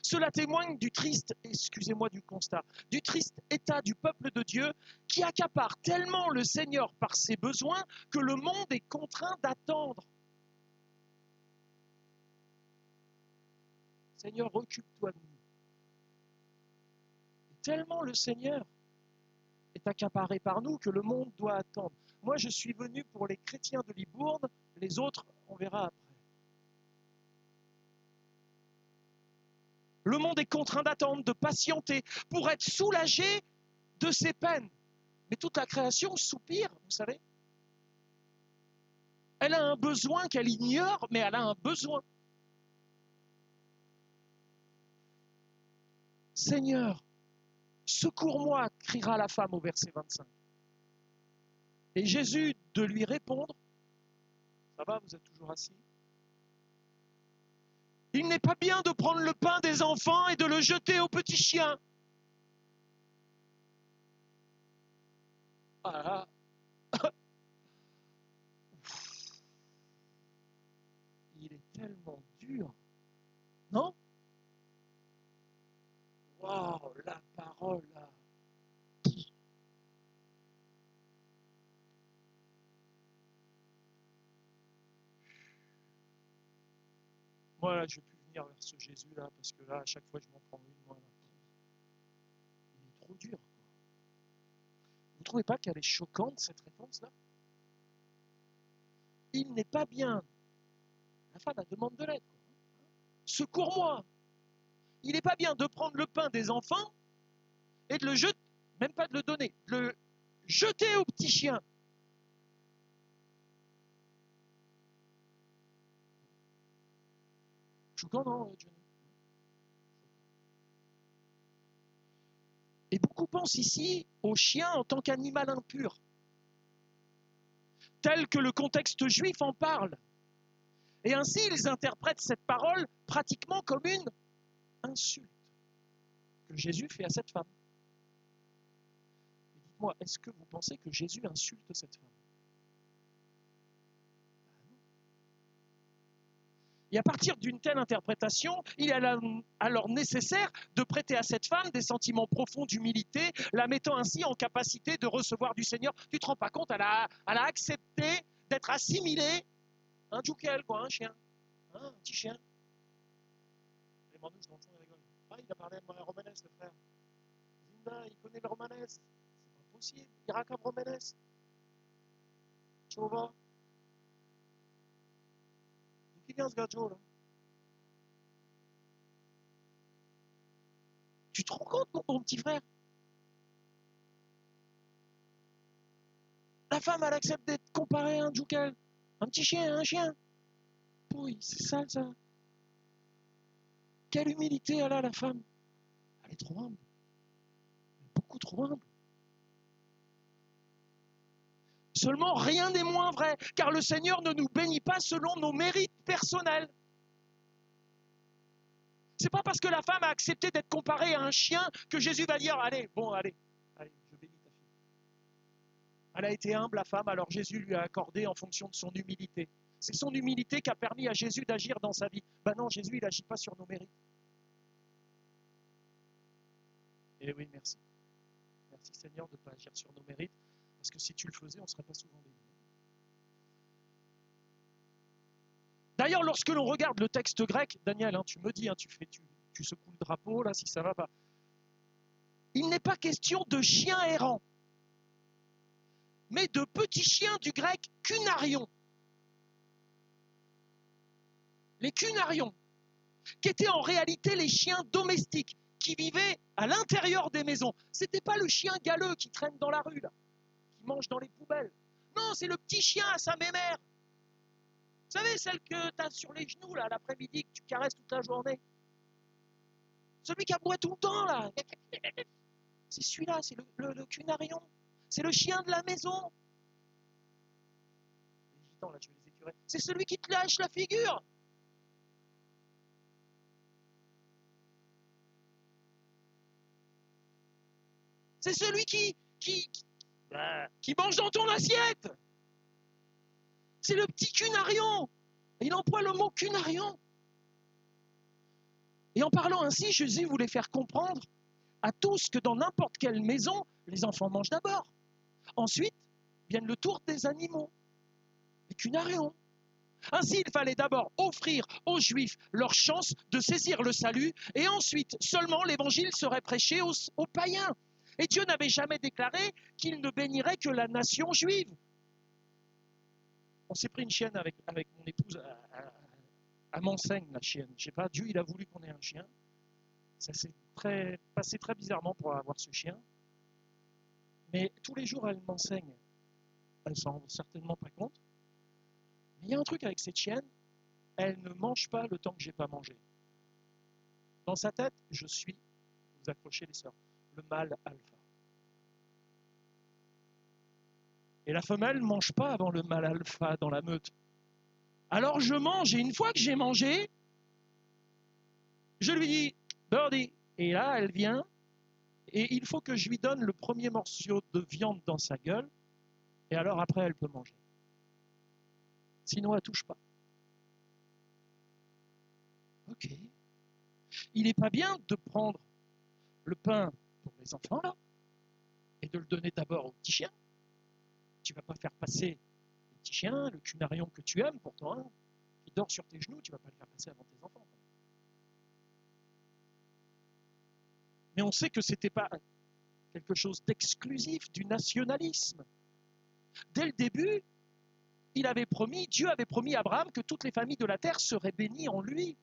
Cela témoigne du triste, excusez-moi du constat, du triste état du peuple de Dieu qui accapare tellement le Seigneur par ses besoins que le monde est contraint d'attendre. Seigneur, occupe-toi de nous. Et tellement le Seigneur est accaparé par nous que le monde doit attendre. Moi, je suis venu pour les chrétiens de Libourne, les autres, on verra après. Le monde est contraint d'attendre, de patienter, pour être soulagé de ses peines. Mais toute la création soupire, vous savez. Elle a un besoin qu'elle ignore, mais elle a un besoin. Seigneur, secours-moi, criera la femme au verset 25. Et Jésus de lui répondre, ça va, vous êtes toujours assis? Il n'est pas bien de prendre le pain des enfants et de le jeter aux petits chiens. Ah là, il est tellement dur, non? Waouh, la parole là. Moi, là, je ne vais plus venir vers ce Jésus-là, parce que là, à chaque fois, je m'en prends une, moi, là. Il est trop dur, quoi. Vous ne trouvez pas qu'elle est choquante, cette réponse-là? Il n'est pas bien. La femme, elle demande de l'aide, quoi. Secours-moi. Il n'est pas bien de prendre le pain des enfants et de le jeter, même pas de le donner, de le jeter au petit chien. Choquant, non, Johnny? Et beaucoup pensent ici au chien en tant qu'animal impur, tel que le contexte juif en parle. Et ainsi, ils interprètent cette parole pratiquement comme une insulte que Jésus fait à cette femme. Et dites-moi, est-ce que vous pensez que Jésus insulte cette femme? Et à partir d'une telle interprétation, il est alors nécessaire de prêter à cette femme des sentiments profonds d'humilité, la mettant ainsi en capacité de recevoir du Seigneur. Tu ne te rends pas compte, elle a accepté d'être assimilée. Un djoukel, quoi, un chien. Un petit chien. Les manouches dans le fond, ils rigolent. Ah, il a parlé à romanesque, le frère. Zinda, il connaît le romanesque. C'est pas possible. Il raconte romanesque. Tu vois? D'où il vient ce gadjo, là? Tu te rends compte, mon petit frère? La femme, elle accepte d'être comparée à un djoukel. Un petit chien, un chien. Oui, c'est sale, ça. Quelle humilité elle a, la femme. Elle est trop humble. Beaucoup trop humble. Seulement, rien n'est moins vrai, car le Seigneur ne nous bénit pas selon nos mérites personnels. C'est pas parce que la femme a accepté d'être comparée à un chien que Jésus va dire, allez, je bénis ta fille. Elle a été humble, la femme, alors Jésus lui a accordé en fonction de son humilité. C'est son humilité qui a permis à Jésus d'agir dans sa vie. Ben non, Jésus, il n'agit pas sur nos mérites. Eh oui, merci. Merci Seigneur de ne pas agir sur nos mérites, parce que si tu le faisais, on ne serait pas souvent bénis. D'ailleurs, lorsque l'on regarde le texte grec, Daniel, tu me dis, tu secoues le drapeau, là, si ça va pas. Il n'est pas question de chiens errants, mais de petits chiens du grec cunarion. Les cunarions, qui étaient en réalité les chiens domestiques, qui vivaient à l'intérieur des maisons. Ce n'était pas le chien galeux qui traîne dans la rue, là, qui mange dans les poubelles. Non, c'est le petit chien à sa mémère. Vous savez, celle que tu as sur les genoux, là, l'après-midi, que tu caresses toute la journée. Celui qui aboie tout le temps, là. C'est celui-là, c'est le cunarion. C'est le chien de la maison. Les gitans, là, je vais les écurer. C'est celui qui te lâche la figure. C'est celui qui mange dans ton assiette. C'est le petit cunarion. Il emploie le mot cunarion. Et en parlant ainsi, Jésus voulait faire comprendre à tous que dans n'importe quelle maison, les enfants mangent d'abord. Ensuite, viennent le tour des animaux, les cunarions. Ainsi, il fallait d'abord offrir aux Juifs leur chance de saisir le salut, et ensuite seulement l'évangile serait prêché aux païens. Et Dieu n'avait jamais déclaré qu'il ne bénirait que la nation juive. On s'est pris une chienne avec mon épouse à m'enseigne, la chienne. Je sais pas, Dieu il a voulu qu'on ait un chien. Ça s'est passé très bizarrement pour avoir ce chien. Mais tous les jours, elle m'enseigne. Elle ne s'en rend certainement pas compte. Mais il y a un truc avec cette chienne, elle ne mange pas le temps que je n'ai pas mangé. Dans sa tête, je suis, vous accrochez les sœurs, le mâle alpha. Et la femelle ne mange pas avant le mâle alpha dans la meute. Alors je mange, et une fois que j'ai mangé, je lui dis, Birdie, et là elle vient, et il faut que je lui donne le premier morceau de viande dans sa gueule, et alors après elle peut manger. Sinon elle ne touche pas. Ok. Il n'est pas bien de prendre le pain pour les enfants là, et de le donner d'abord au petit chien. Tu ne vas pas faire passer le petit chien, le cunarion que tu aimes pourtant, qui il dort sur tes genoux, tu ne vas pas le faire passer avant tes enfants. Mais on sait que ce n'était pas quelque chose d'exclusif, du nationalisme. Dès le début, Dieu avait promis à Abraham que toutes les familles de la terre seraient bénies en lui.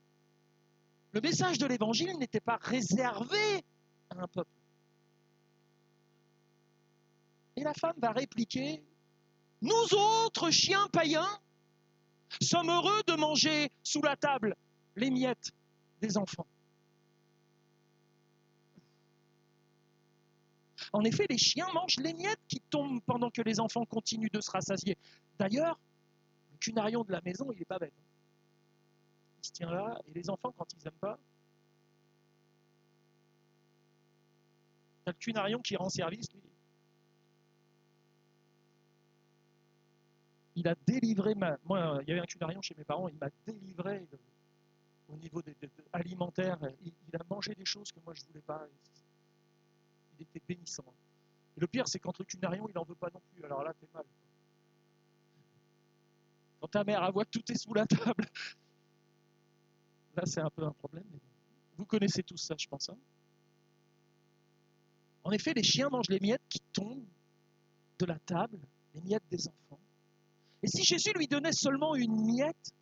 Le message de l'évangile n'était pas réservé à un peuple. Et la femme va répliquer, « Nous autres, chiens païens, sommes heureux de manger sous la table les miettes des enfants. » En effet, les chiens mangent les miettes qui tombent pendant que les enfants continuent de se rassasier. D'ailleurs, le cunarion de la maison, il n'est pas bête. Il se tient là, et les enfants, quand ils n'aiment pas, t'as le cunarion qui rend service, lui. Il a délivré moi, il y avait un cunarion chez mes parents, il m'a délivré au niveau alimentaire. Il a mangé des choses que moi je ne voulais pas. Il était bénissant. Et le pire, c'est quand le cunarion, il n'en veut pas non plus. Alors là, t'es mal. Quand ta mère a voit que tout est sous la table, là, c'est un peu un problème. Mais bon. Vous connaissez tous ça, je pense. Hein. En effet, les chiens mangent les miettes qui tombent de la table, les miettes des enfants. Et si Jésus lui donnait seulement une miette,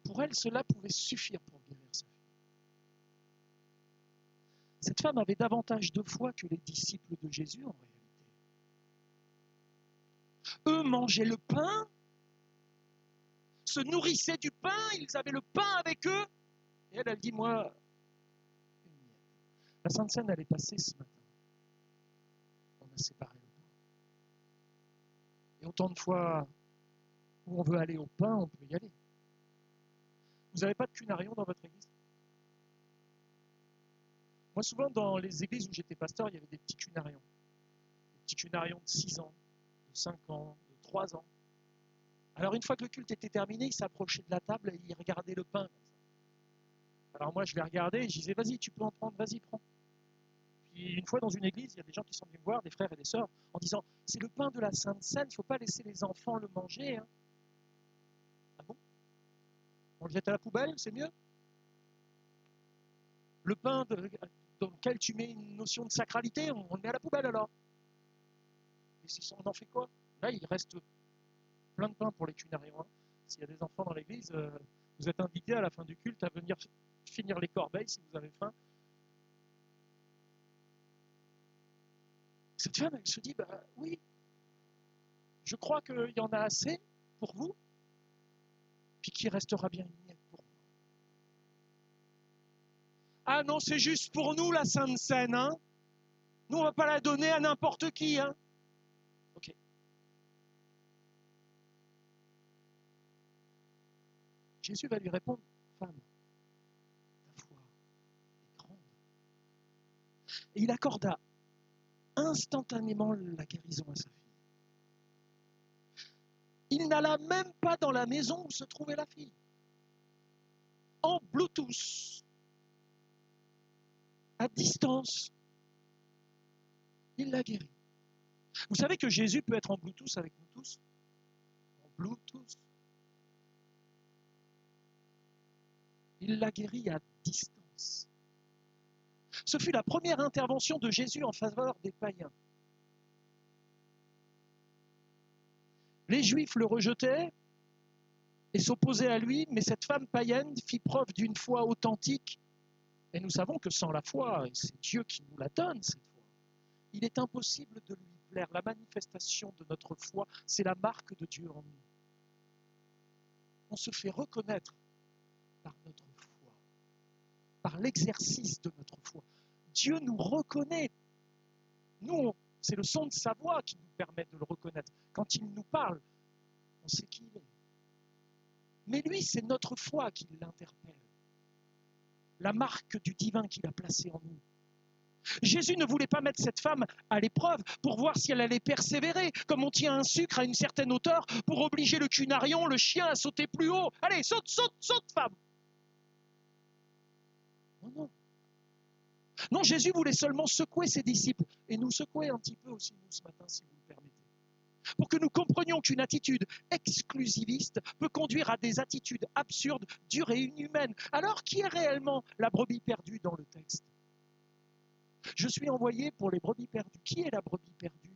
pour elle, cela pouvait suffire pour guérir sa fille. Cette femme avait davantage de foi que les disciples de Jésus, en réalité. Eux mangeaient le pain, se nourrissaient du pain, ils avaient le pain avec eux. Et elle dit, moi, une miette. La Sainte Seine, elle est passée ce matin. On a séparé le pain. Et autant de fois où on veut aller au pain, on peut y aller. Vous n'avez pas de cunarion dans votre église? Moi, souvent, dans les églises où j'étais pasteur, il y avait des petits cunarions. Des petits cunarions de 6 ans, de 5 ans, de 3 ans. Alors, une fois que le culte était terminé, ils s'approchaient de la table et ils regardaient le pain. Alors moi, je les regardais et je disais, vas-y, tu peux en prendre, vas-y, prends. Puis une fois dans une église, il y a des gens qui sont venus me voir, des frères et des sœurs, en disant, c'est le pain de la Sainte Seine, il ne faut pas laisser les enfants le manger. Hein. Ah bon? On le jette à la poubelle, c'est mieux? Le pain dans lequel tu mets une notion de sacralité, on le met à la poubelle alors. Et on en fait quoi? Là, il reste plein de pain pour les cunarions. Hein. S'il y a des enfants dans l'église, vous êtes invités à la fin du culte à venir finir les corbeilles si vous avez faim. Cette femme, elle se dit, bah oui, je crois qu'il y en a assez pour vous, puis qu'il restera bien une miette pour moi. Ah non, c'est juste pour nous la Sainte Seine, hein. Nous, on ne va pas la donner à n'importe qui, hein. Ok. Jésus va lui répondre, femme, ta foi est grande. Et il accorda instantanément la guérison à sa fille. Il n'alla même pas dans la maison où se trouvait la fille. En Bluetooth, à distance, il l'a guérie. Vous savez que Jésus peut être en Bluetooth avec nous tous? En Bluetooth. Il l'a guérie à distance. Ce fut la première intervention de Jésus en faveur des païens. Les Juifs le rejetaient et s'opposaient à lui, mais cette femme païenne fit preuve d'une foi authentique. Et nous savons que sans la foi, et c'est Dieu qui nous la donne, cette foi, il est impossible de lui plaire. La manifestation de notre foi, c'est la marque de Dieu en nous. On se fait reconnaître par notre foi, par l'exercice de notre foi. Dieu nous reconnaît. Nous, c'est le son de sa voix qui nous permet de le reconnaître. Quand il nous parle, on sait qui il est. Mais lui, c'est notre foi qui l'interpelle. La marque du divin qu'il a placé en nous. Jésus ne voulait pas mettre cette femme à l'épreuve pour voir si elle allait persévérer, comme on tient un sucre à une certaine hauteur pour obliger le cunarion, le chien, à sauter plus haut. Allez, saute, saute, saute, femme. Non, non. Non, Jésus voulait seulement secouer ses disciples et nous secouer un petit peu aussi, nous, ce matin, si vous le permettez. pour que nous comprenions qu'une attitude exclusiviste peut conduire à des attitudes absurdes, dures et inhumaines. Alors, qui est réellement la brebis perdue dans le texte? Je suis envoyé pour les brebis perdues. Qui est la brebis perdue?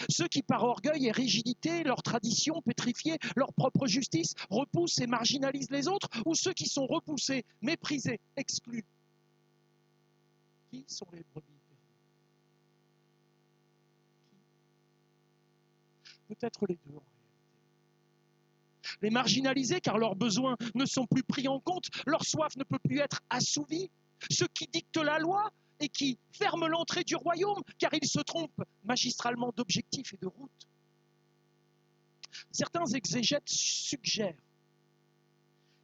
Ceux qui, par orgueil et rigidité, leur tradition pétrifiée, leur propre justice, repoussent et marginalisent les autres, ou ceux qui sont repoussés, méprisés, exclus? Qui sont les brebis perdues? Peut-être les deux en réalité. Les marginalisés car leurs besoins ne sont plus pris en compte, leur soif ne peut plus être assouvie. Ceux qui dictent la loi et qui ferment l'entrée du royaume car ils se trompent magistralement d'objectifs et de route. Certains exégètes suggèrent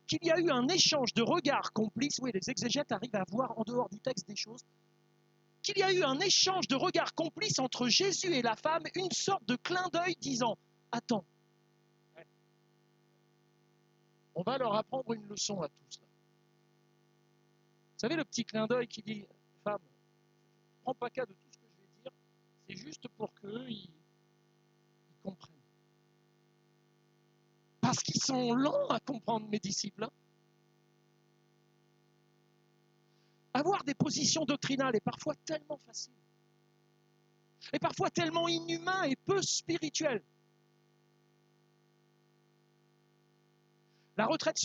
qu'il y a eu un échange de regards complices, oui, les exégètes arrivent à voir en dehors du texte des choses, qu'il y a eu un échange de regards complices entre Jésus et la femme, une sorte de clin d'œil disant « Attends, on va leur apprendre une leçon à tous. » Vous savez, le petit clin d'œil qui dit « Femme, ne prends pas cas de tout ce que je vais dire, c'est juste pour qu'eux, ils comprennent. » Parce qu'ils sont lents à comprendre, mes disciples. Hein. Avoir des positions doctrinales est parfois tellement facile, et parfois tellement inhumain et peu spirituel. La retraite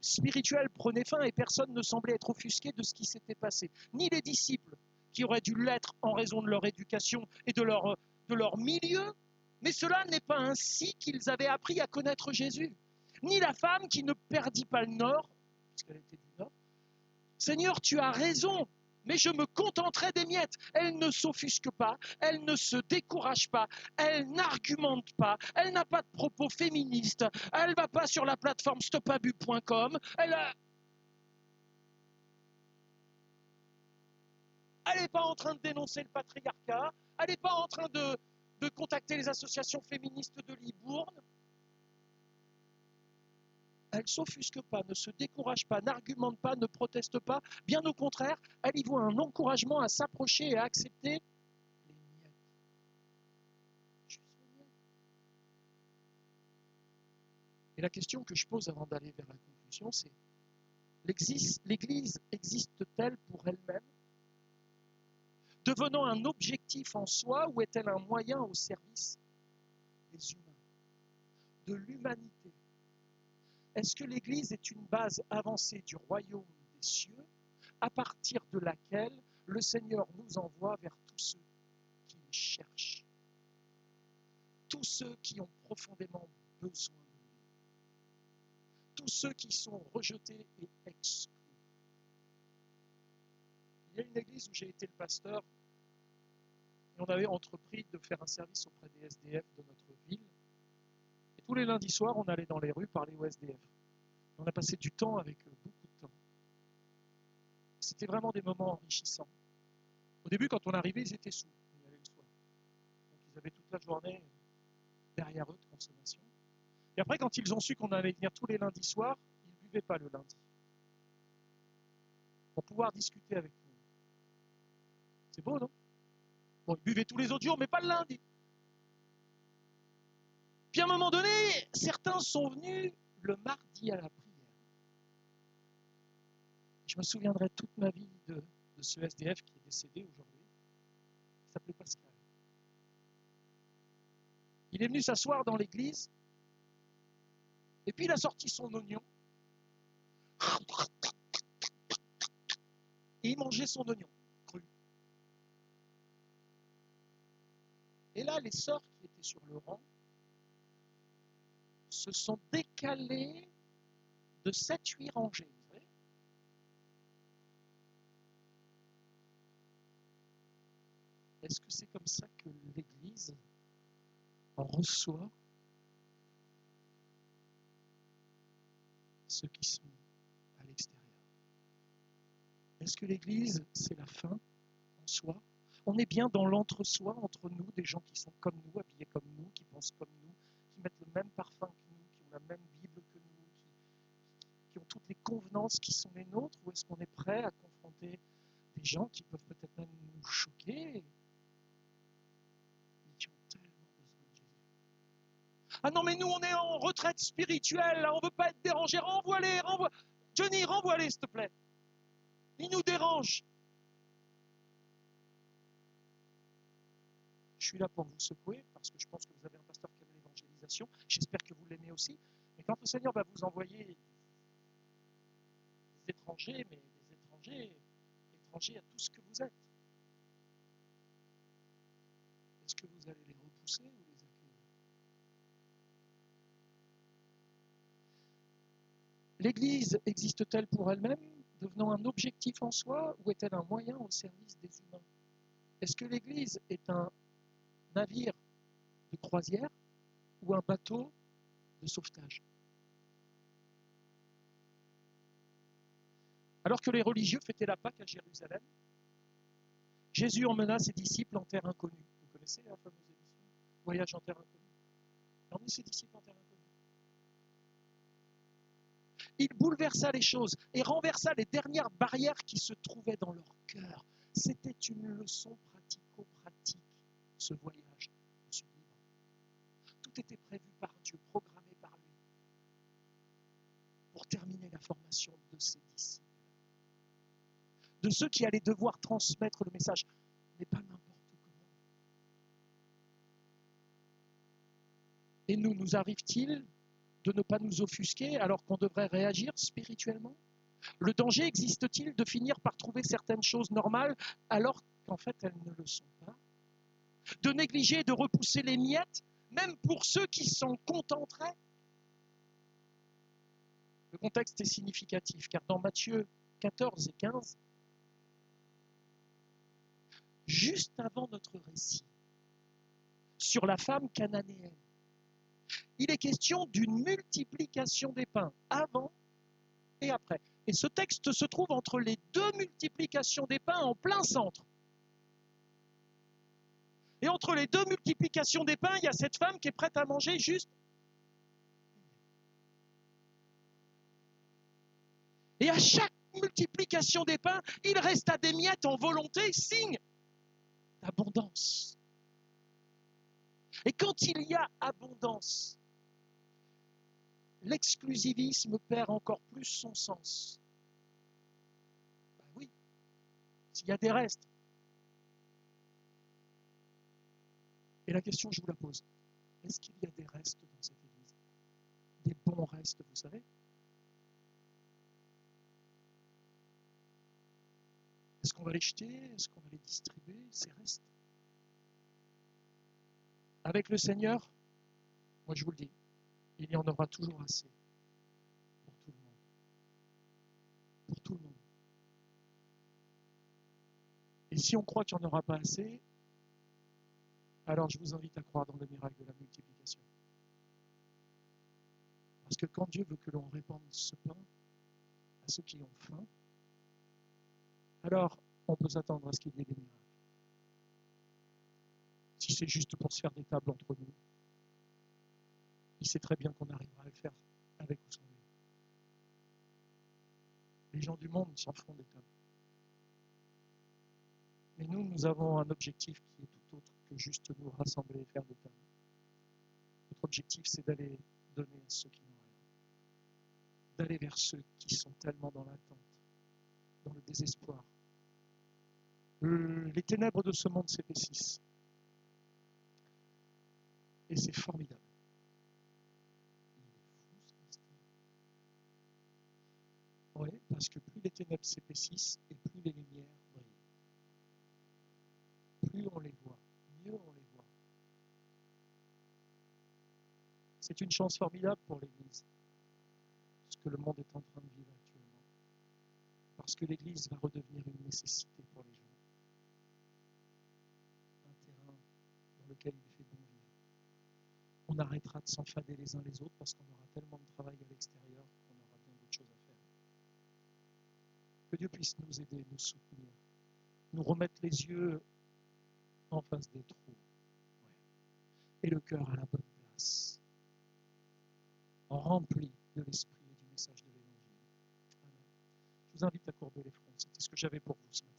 spirituelle prenait fin et personne ne semblait être offusqué de ce qui s'était passé. Ni les disciples, qui auraient dû l'être en raison de leur éducation et de leur milieu, mais cela n'est pas ainsi qu'ils avaient appris à connaître Jésus. Ni la femme qui ne perdit pas le nord, puisqu'elle était du nord. Seigneur, tu as raison, mais je me contenterai des miettes. Elle ne s'offusque pas, elle ne se décourage pas, elle n'argumente pas, elle n'a pas de propos féministes, elle ne va pas sur la plateforme stopabu.com, elle n'est pas en train de dénoncer le patriarcat, elle n'est pas en train de contacter les associations féministes de Libourne. Elle ne s'offusque pas, ne se décourage pas, n'argumente pas, ne proteste pas. Bien au contraire, elle y voit un encouragement à s'approcher et à accepter les miettes. Juste les miettes. Et la question que je pose avant d'aller vers la conclusion, c'est l'Église existe-t-elle pour elle-même, devenant un objectif en soi, ou est-elle un moyen au service des humains, de l'humanité? Est-ce que l'Église est une base avancée du royaume des cieux, à partir de laquelle le Seigneur nous envoie vers tous ceux qui le cherchent, tous ceux qui ont profondément besoin de lui, tous ceux qui sont rejetés et exclus? Il y a une église où j'ai été le pasteur, et on avait entrepris de faire un service auprès des SDF de notre ville. Et tous les lundis soirs, on allait dans les rues parler aux SDF. On a passé du temps avec eux, beaucoup de temps. C'était vraiment des moments enrichissants. Au début, quand on arrivait, ils étaient saouls. On y allait le soir. Donc ils avaient toute la journée derrière eux de consommation. Et après, quand ils ont su qu'on allait venir tous les lundis soirs, ils ne buvaient pas le lundi. Pour pouvoir discuter avec nous. C'est beau, non? Bon, ils buvaient tous les autres jours, mais pas le lundi. Puis à un moment donné, certains sont venus le mardi à la prière. Je me souviendrai toute ma vie de ce SDF qui est décédé aujourd'hui. Il s'appelait Pascal. Il est venu s'asseoir dans l'église, et puis il a sorti son oignon, et il mangeait son oignon cru. Et là, les sœurs qui étaient sur le rang se sont décalées de 7-8 rangées. Vous savez. Est-ce que c'est comme ça que l'Église en reçoit ceux qui sont à l'extérieur? Est-ce que l'Église, c'est la fin en soi? On est bien dans l'entre-soi entre nous, des gens qui sont comme nous, habillés comme nous, qui pensent comme nous, qui mettent le même parfum que nous, qui ont la même Bible que nous, qui ont toutes les convenances qui sont les nôtres? Ou est-ce qu'on est prêt à confronter des gens qui peuvent peut-être même nous choquer, mais qui ont tellement besoin de Jésus? Ah non, mais nous, on est en retraite spirituelle, là, on ne veut pas être dérangé. Renvoie-les, renvoie. Johnny, renvoie-les, s'il te plaît. Ils nous dérangent. Je suis là pour vous secouer, parce que je pense que vous avez un pasteur qui aime l'évangélisation. J'espère que vous l'aimez aussi. Mais quand le Seigneur va vous envoyer des étrangers, mais des étrangers à tout ce que vous êtes, est-ce que vous allez les repousser ou les accueillir? L'Église existe-t-elle pour elle-même, devenant un objectif en soi, ou est-elle un moyen au service des humains? Est-ce que l'Église est un navire de croisière ou un bateau de sauvetage? Alors que les religieux fêtaient la Pâque à Jérusalem, Jésus emmena ses disciples en terre inconnue. Vous connaissez la fameuse émission Voyage en terre inconnue. Il emmena ses disciples en terre inconnue. Il bouleversa les choses et renversa les dernières barrières qui se trouvaient dans leur cœur. C'était une leçon pratico-pratique, ce voyage, ce livre. Tout était prévu par Dieu, programmé par lui, pour terminer la formation de ses disciples, de ceux qui allaient devoir transmettre le message, mais pas n'importe comment. Et nous arrive-t-il de ne pas nous offusquer alors qu'on devrait réagir spirituellement? Le danger existe-t-il de finir par trouver certaines choses normales alors qu'en fait elles ne le sont pas? De négliger, de repousser les miettes, même pour ceux qui s'en contenteraient? Le contexte est significatif, car dans Matthieu 14 et 15, juste avant notre récit sur la femme cananéenne, il est question d'une multiplication des pains, avant et après. Et ce texte se trouve entre les deux multiplications des pains en plein centre. Et entre les deux multiplications des pains, il y a cette femme qui est prête à manger juste. Et à chaque multiplication des pains, il resta des miettes en volonté, signe d'abondance. Et quand il y a abondance, l'exclusivisme perd encore plus son sens. Ben oui, s'il y a des restes. Et la question, je vous la pose, est-ce qu'il y a des restes dans cette église? Des bons restes, vous savez? Est-ce qu'on va les jeter? Est-ce qu'on va les distribuer, ces restes? Avec le Seigneur, moi je vous le dis, il y en aura toujours assez pour tout le monde. Pour tout le monde. Et si on croit qu'il n'y en aura pas assez, alors je vous invite à croire dans le miracle de la multiplication. Parce que quand Dieu veut que l'on répande ce pain à ceux qui ont faim, alors on peut s'attendre à ce qu'il y ait des miracles. Si c'est juste pour se faire des tables entre nous, il sait très bien qu'on arrivera à le faire avec ou sans lui. Les gens du monde s'en feront des tables. Mais nous avons un objectif qui est tout autre que juste nous rassembler et faire des tables. Notre objectif, c'est d'aller donner à ceux qui n'ont rien. D'aller vers ceux qui sont tellement dans l'attente, dans le désespoir. Les ténèbres de ce monde s'épaississent. Et c'est formidable. Oui, parce que plus les ténèbres s'épaississent et plus les lumières brillent. Plus on les voit, mieux on les voit. C'est une chance formidable pour l'Église, ce que le monde est en train de vivre actuellement. Parce que l'Église va redevenir une nécessité pour les gens. Un terrain dans lequel il fait bon vivre. On arrêtera de s'enfader les uns les autres parce qu'on aura tellement de travail à l'extérieur qu'on aura bien d'autres choses à faire. Que Dieu puisse nous aider, nous soutenir, nous remettre les yeux en face des trous, et le cœur à la bonne place, rempli de l'esprit et du message de l'Évangile. Amen. Je vous invite à courber les fronts. C'était ce que j'avais pour vous ce matin.